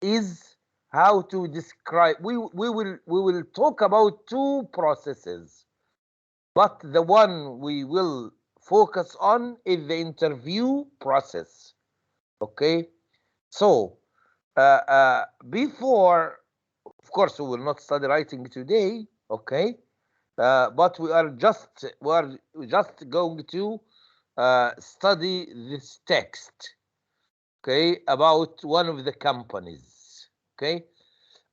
A: is how to describe. We will talk about 2 processes, but the one we will focus on is the interview process. Okay, so before, of course, we will not study writing today. Okay, but we are just going to study this text. Okay, about one of the companies. Okay,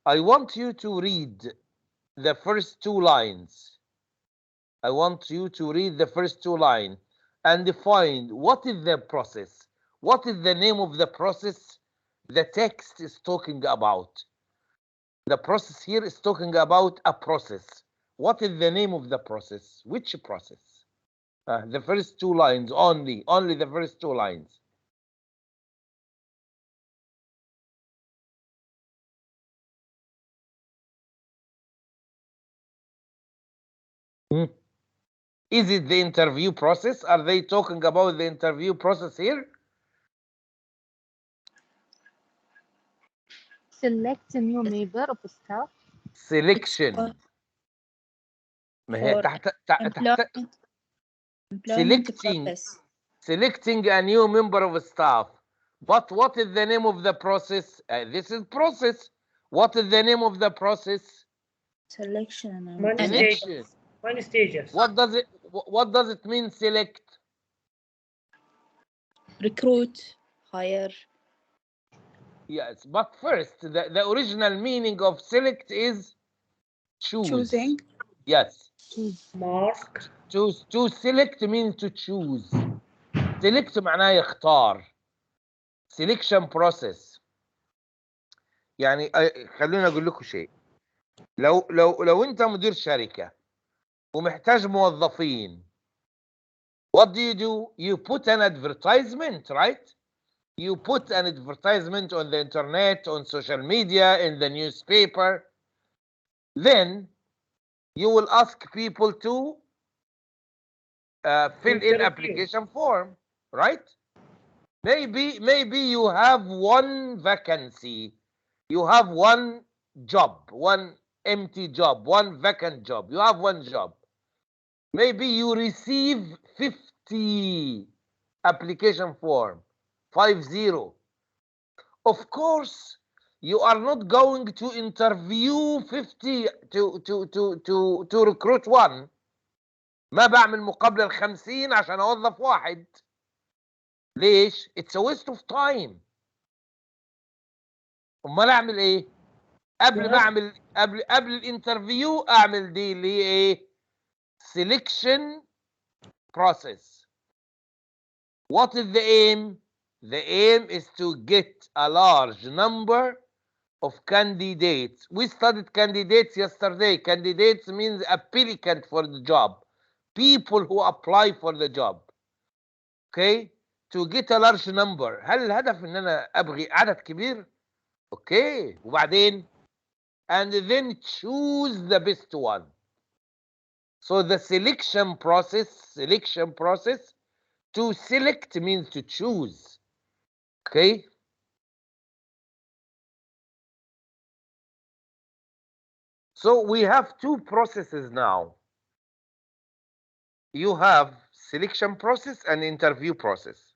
A: I want you to read the first 2 lines. I want you to read the first 2 lines and define what is the process. What is the name of the process the text is talking about? The process here is talking about a process. What is the name of the process? Which process? The first 2 lines only the first 2 lines. Is it the interview process? Are they talking about the interview process here?
G: Select a new member of staff.
A: Selection. ما هي تحت selecting a new member of staff. But what is the name of the process? This is process. What is the name of the process?
C: Selection.
H: One stages.
A: What does it mean, select?
C: Recruit, hire.
A: Yes, but first, the original meaning of select is choose.
C: Choosing.
A: Yes.
H: Mark.
A: To select means to choose. Select معناه يختار. Selection process. يعني خلوني اقول لكم شيء. لو انت مدير شركة ومحتاج موظفين، what do? You put an advertisement, right? You put an advertisement on the internet, on social media, in the newspaper. Then you will ask people to fill in application form, right? Maybe you have one vacancy, you have one job, one empty job, one vacant job. You have one job. Maybe you receive 50 application form, 50. Of course, you are not going to interview 50 to recruit one. ما بعمل مقابلة ال50 عشان أوظف واحد. ليش؟ It's a waste of time. أمال أعمل إيه؟ قبل ما أعمل قبل الانترفيو أعمل دي اللي هي إيه؟ selection process. What is the aim? The aim is to get a large number of candidates. We studied candidates yesterday. Candidates means applicant for the job. People who apply for the job. Okay? To get a large number. هل الهدف ان انا ابغي عدد كبير؟ Okay. وبعدين and then choose the best one. So the selection process, to select means to choose. Okay? So we have two processes now. You have selection process and interview process.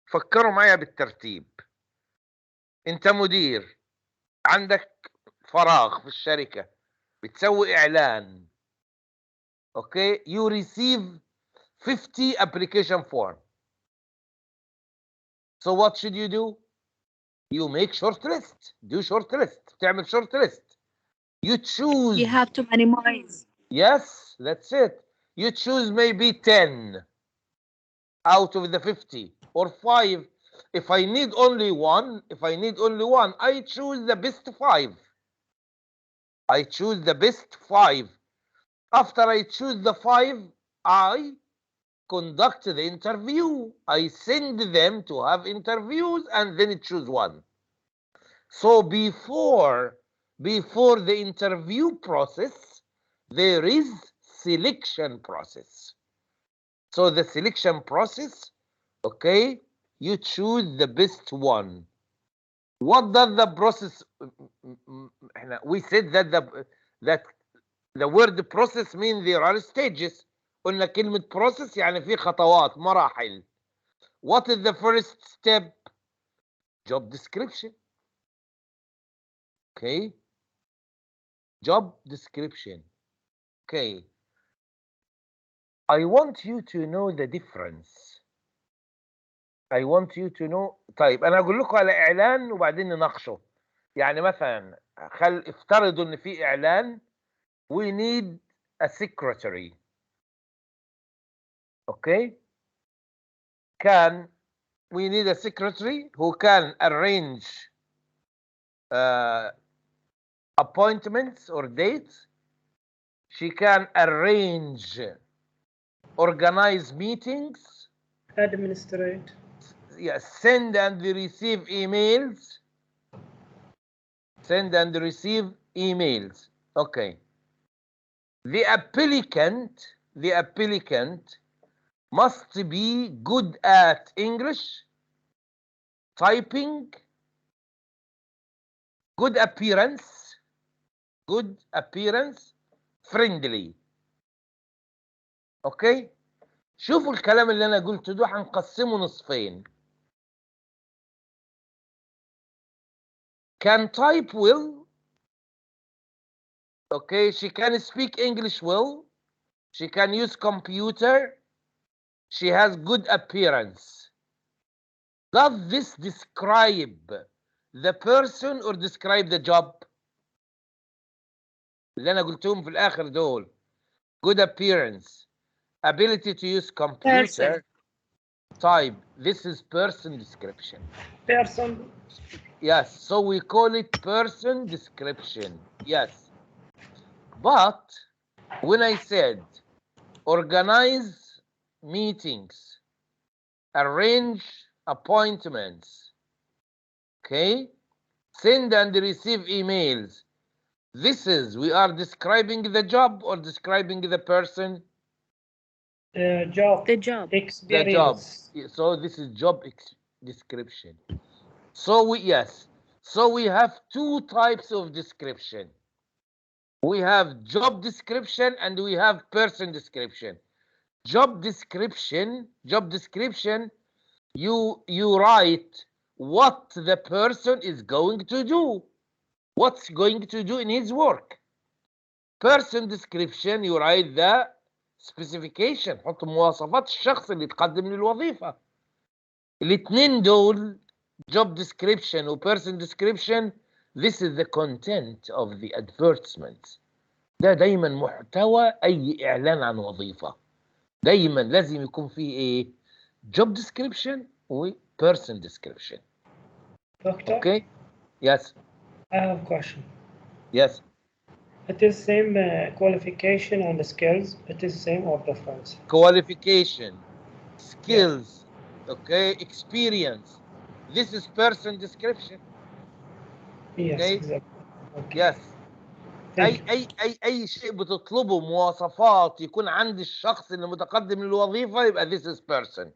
A: فكروا معايا بالترتيب. انت مدير، عندك فراغ في الشركة، بتسوي اعلان. Okay, you receive 50 application form. So what should you do? You make short list. Do short list. تعمل short list. You choose.
C: You have to minimize.
A: Yes, that's it. You choose maybe 10 out of the 50 or 5. If I need only one, I choose the best 5. I choose the best 5. After I choose the 5, I conduct the interview. I send them to have interviews and then choose one. So before the interview process, there is selection process. So the selection process, okay, you choose the best one. What does the process? We said that the word process means there are stages. قلنا كلمة process يعني في خطوات، مراحل. What is the first step? Job description. Okay. Job description. Okay. I want you to know the difference. I want you to know. طيب أنا أقول لكم على إعلان وبعدين نناقشه. يعني مثلا افترضوا إن في إعلان. We need a secretary. Okay. We need a secretary who can arrange appointments or dates. She can organize meetings.
H: Administrate.
A: Yes, send and receive emails. Okay. The applicant must be good at English, typing, good appearance, friendly. Okay. شوفوا الكلام اللي انا قلته ده هنقسمه نصفين. Can type well. Okay, she can speak English well. She can use computer. She has good appearance. Does this describe the person or describe the job? اللي انا قلتهم في الاخر دول. Good appearance. Ability to use computer. type. This is person description.
H: Person.
A: Yes, so we call it person description. Yes. But when I said organize meetings, arrange appointments, okay, send and receive emails, this is, we are describing the job or describing the person?
H: Job.
C: The job.
H: Experience.
A: The job. So this is job description. So yes. So we have two types of description. We have job description and we have person description. Job description, you write what the person is going to do, what's going to do in his work. Person description you write the specification، حط مواصفات الشخص اللي يتقدم للوظيفة. الاثنين دول job description و person description this is the content of the advertisement. ده دايما محتوى أي إعلان عن وظيفة. دايما لازم يكون فيه إيه؟ job description و person description.
H: Doctor?
A: Okay? Yes.
H: I have a question.
A: Yes.
H: It is same qualification and skills. It is same or different?
A: Qualification, skills, okay, experience. This is person description.
H: Yes,
A: Okay?
H: exactly. Okay.
A: Yes. أي شيء بتطلبه مواصفات يكون عند الشخص اللي متقدم للوظيفة يبقى this is person.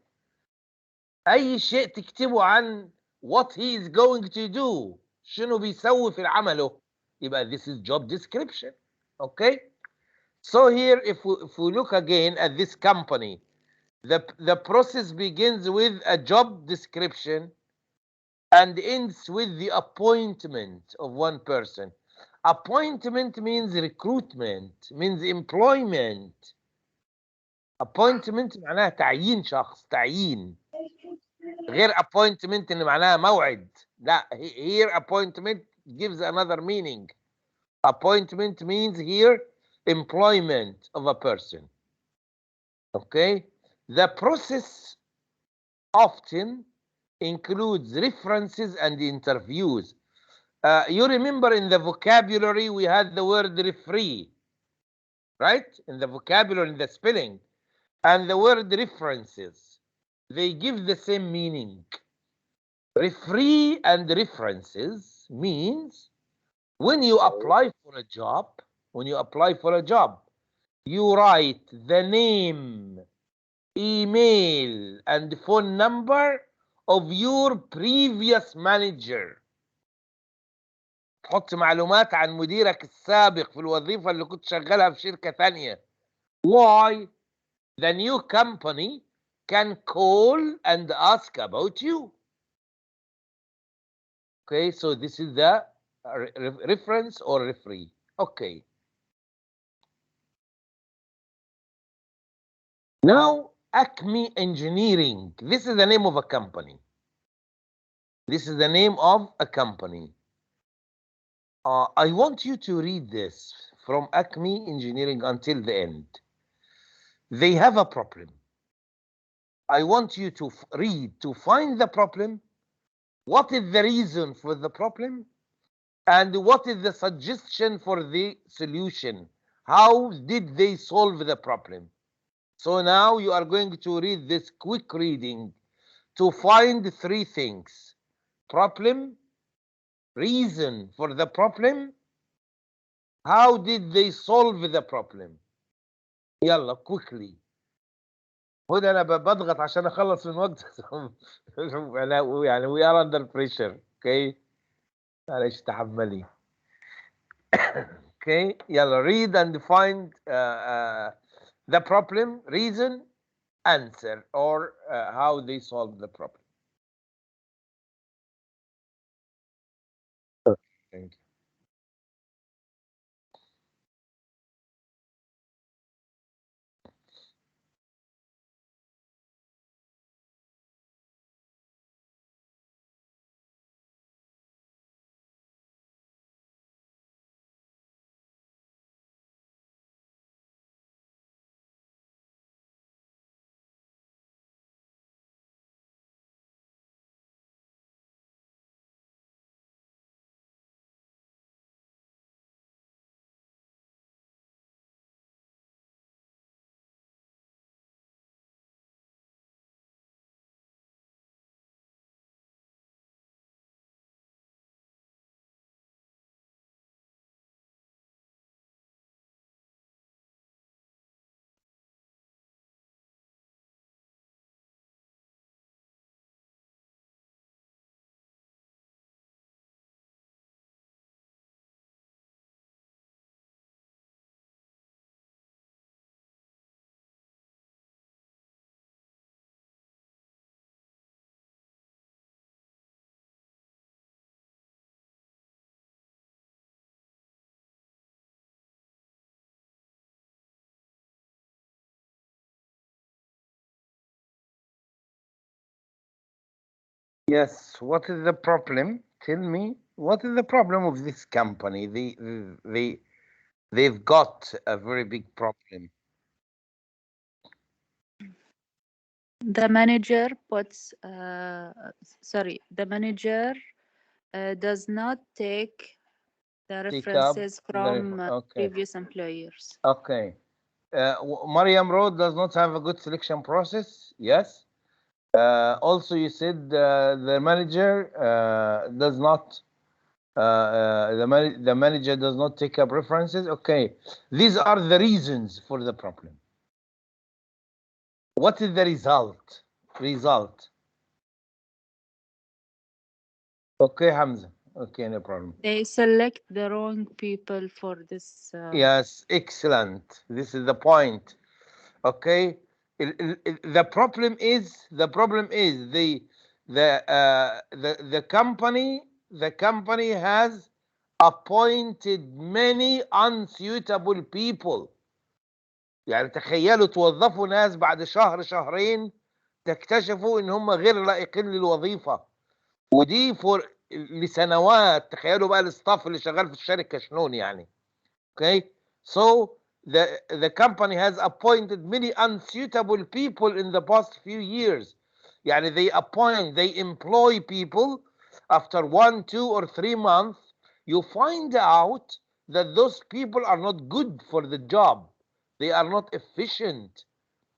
A: أي شيء تكتبه عن what he is going to do شنو بيسوي في عمله يبقى this is job description. Okay? So here if we look again at this company, the process begins with a job description and ends with the appointment of one person. Appointment means recruitment, means employment. Appointment معناها تعيين شخص، تعيين. غير appointment اللي معناها موعد. لا, here appointment gives another meaning. Appointment means here employment of a person. Okay? The process often includes references and interviews. You remember in the vocabulary we had the word referee, right? In the vocabulary, in the spelling. And the word references, they give the same meaning. Referee and references means when you apply for a job, you write the name, email, and phone number of your previous manager. تحط معلومات عن مديرك السابق في الوظيفة اللي كنت شغالها في شركة ثانية. Why? The new company can call and ask about you. Okay, so this is the reference or referee. Okay. Now, Acme Engineering. This is the name of a company. This is the name of a company. I want you to read this from Acme Engineering until the end. They have a problem. I want you to read to find the problem. What is the reason for the problem? And what is the suggestion for the solution? How did they solve the problem? So now you are going to read this quick reading to find three things: problem, reason for the problem, how did they solve the problem. يلا quickly. هدى انا بضغط عشان اخلص من وقت. يعني we are under pressure. Okay. معلش تحملي. Okay. يلا read and find the problem, reason, answer, or how they solve the problem. Thank you. Yes, what is the problem? Tell me, what is the problem of this company? They've got a very big problem.
F: The manager puts, the manager does not take the
A: Take up
F: references
A: the
F: from
A: okay.
F: previous employers.
A: Okay. Mariam Road does not have a good selection process. Yes. Also, you said the manager does not. The manager does not take up references. Okay. These are the reasons for the problem. What is the result? Okay, Hamza. Okay, no problem.
F: They select the wrong people for this.
A: Yes, excellent. This is the point. Okay. The problem is the company has appointed many unsuitable people. يعني تخيلوا توظفوا ناس بعد شهر شهرين تكتشفوا ان هم غير لائقين للوظيفة، ودي لسنوات. تخيلوا بقى الاستاف اللي شغال في الشركة شنون يعني. Okay, so the company has appointed many unsuitable people in the past few years. يعني they employ people after 1, 2, or 3 months. You find out that those people are not good for the job. They are not efficient.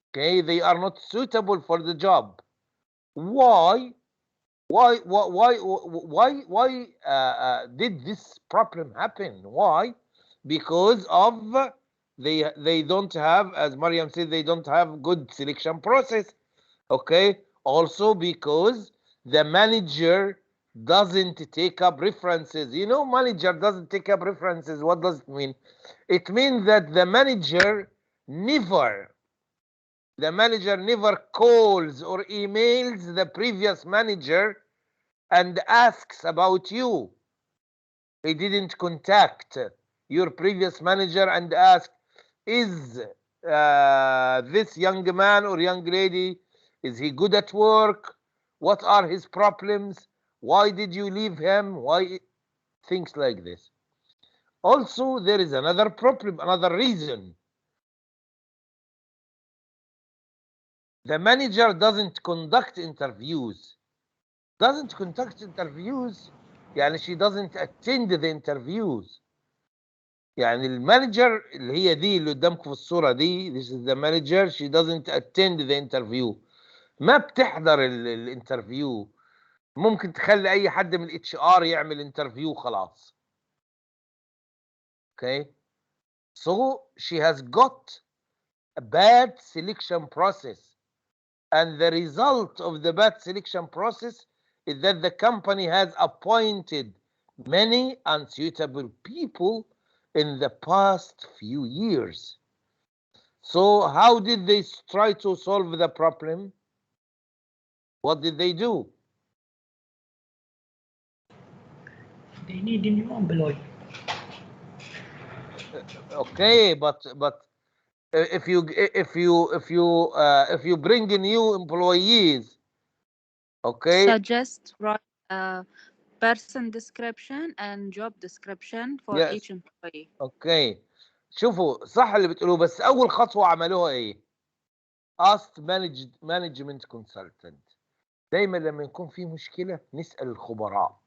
A: Okay, they are not suitable for the job. Why did this problem happen? Why? Because of they don't have, as Mariam said, they don't have good selection process. Okay. Also because the manager doesn't take up references. You know, manager doesn't take up references. What does it mean? It means that the manager never calls or emails the previous manager and asks about you. He didn't contact your previous manager and ask, is this young man or young lady, is he good at work? What are his problems? Why did you leave him? Why? Things like this. Also, there is another problem, another reason. The manager doesn't conduct interviews. يعني she doesn't attend the interviews. يعني المانجر اللي هي دي اللي قدامكم في الصورة دي, this is the manager, she doesn't attend the interview. ما بتحضر الانترفيو. ممكن تخلي اي حد من الاتش ار يعمل انترفيو خلاص. Okay, so she has got a bad selection process, and the result of the bad selection process is that the company has appointed many unsuitable people in the past few years. So how did they try to solve the problem? What did they do?
H: They need a new employee.
A: Okay, but if you bring in new employees, okay,
F: Suggest person description and job description for
A: yes,
F: each employee.
A: Okay, شوفوا صح اللي بتقولوه، بس أول خطوة عملوها إيه؟ asked management consultant. دايما لما يكون في مشكلة نسأل الخبراء،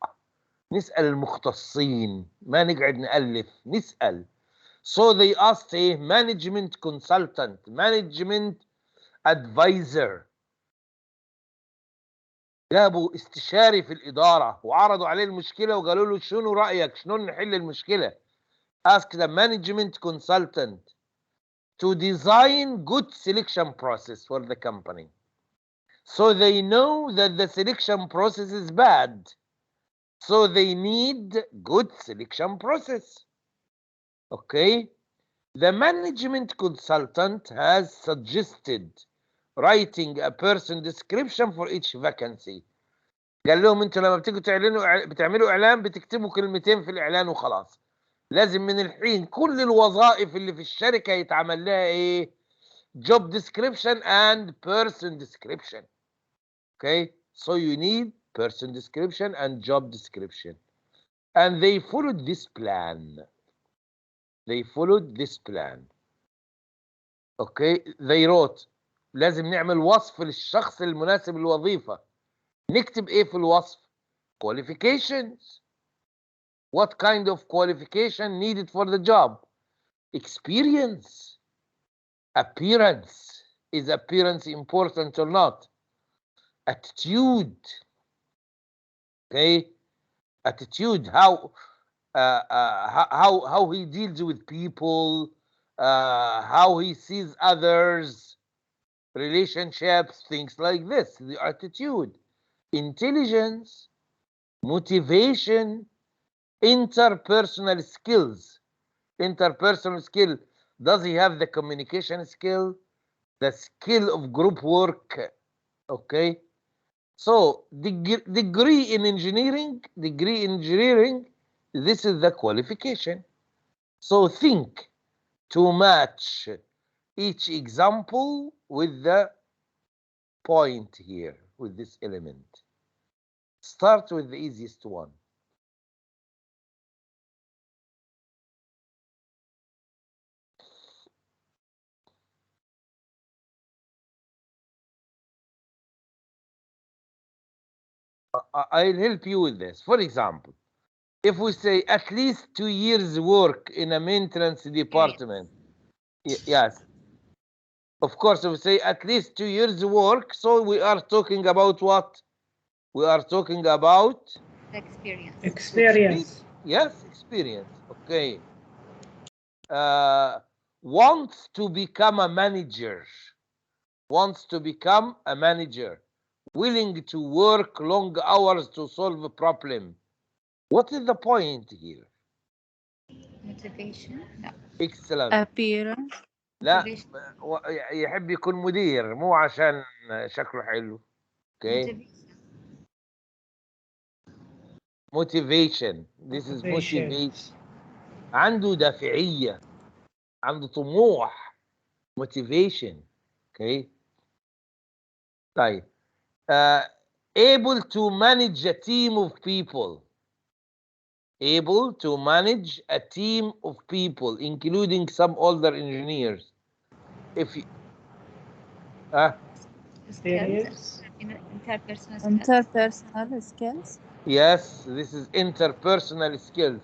A: نسأل المختصين، ما نقعد نألف، نسأل. So they asked a management consultant, management advisor. جابوا استشاري في الإدارة وعرضوا عليه المشكلة وقالوا له شنو رأيك؟ شلون نحل المشكلة؟ Ask the management consultant to design good selection process for the company. So they know that the selection process is bad. So they need good selection process. Okay. The management consultant has suggested writing a person description for each vacancy. قال لهم انتوا لما بتيجوا بتعملوا اعلان بتكتبوا كلمتين في الاعلان وخلاص. لازم من الحين كل الوظائف اللي في الشركة يتعمل لها ايه؟ job description and person description. Okay, so you need person description and job description. And they followed this plan. They followed this plan. Okay, they wrote لازم نعمل وصف للشخص المناسب للوظيفة. نكتب ايه في الوصف؟ Qualifications. What kind of qualification needed for the job? Experience. Appearance. Is appearance important or not? Attitude. Okay, attitude. How he deals with people, how he sees others, relationships, things like this. The attitude. Intelligence, motivation, interpersonal skills. Interpersonal skill. Does he have the communication skill? The skill of group work? Okay. So degree in engineering, this is the qualification. So think to match each example with the point here, with this element. Start with the easiest one. I'll help you with this. For example, if we say at least 2 years work in a maintenance department, yes. Of course, if we say at least 2 years work, so we are talking about what? We are talking about
E: Experience.
H: Experience.
A: Yes, experience. Okay. Wants to become a manager. Wants to become a manager. Willing to work long hours to solve a problem. What is the point here?
E: Motivation. No.
A: Excellent.
F: Appearance.
A: لا
E: Motivation.
A: يحب يكون مدير مو عشان شكله حلو. Okay. Motivation. This is motivation. عنده دافعية. عنده طموح. Motivation. Okay. طيب. Able to manage a team of people. Able to manage a team of people, including some older engineers. If you,
E: Skills. Interpersonal skills.
F: Interpersonal skills.
A: Yes, this is interpersonal skills.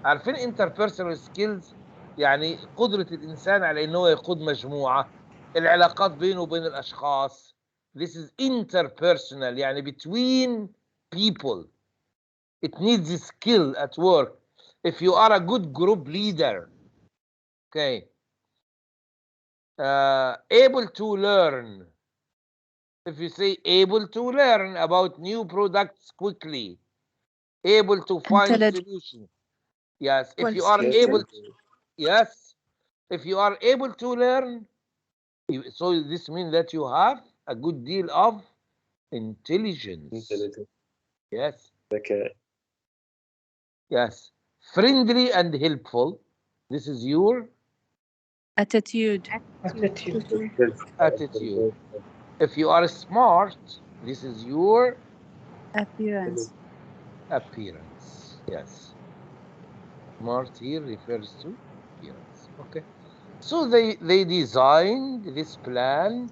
A: عارفين interpersonal skills يعني قدرة الإنسان على إنه يقود مجموعة، العلاقات بينه وبين الأشخاص. This is interpersonal يعني between people. It needs a skill at work. If you are a good group leader, okay, able to learn. If you say able to learn about new products quickly, able to find solutions. Yes, if you are able to, yes, if you are able to learn, so this means that you have a good deal of intelligence. Yes.
B: Okay.
A: Yes. Friendly and helpful. This is your
F: attitude.
A: Attitude. If you are smart, this is your
F: appearance.
A: Appearance. Yes. Smart here refers to appearance. Okay. So they designed this plan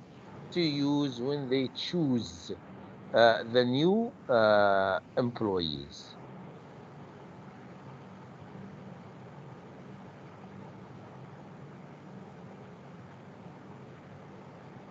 A: to use when they choose the new employees.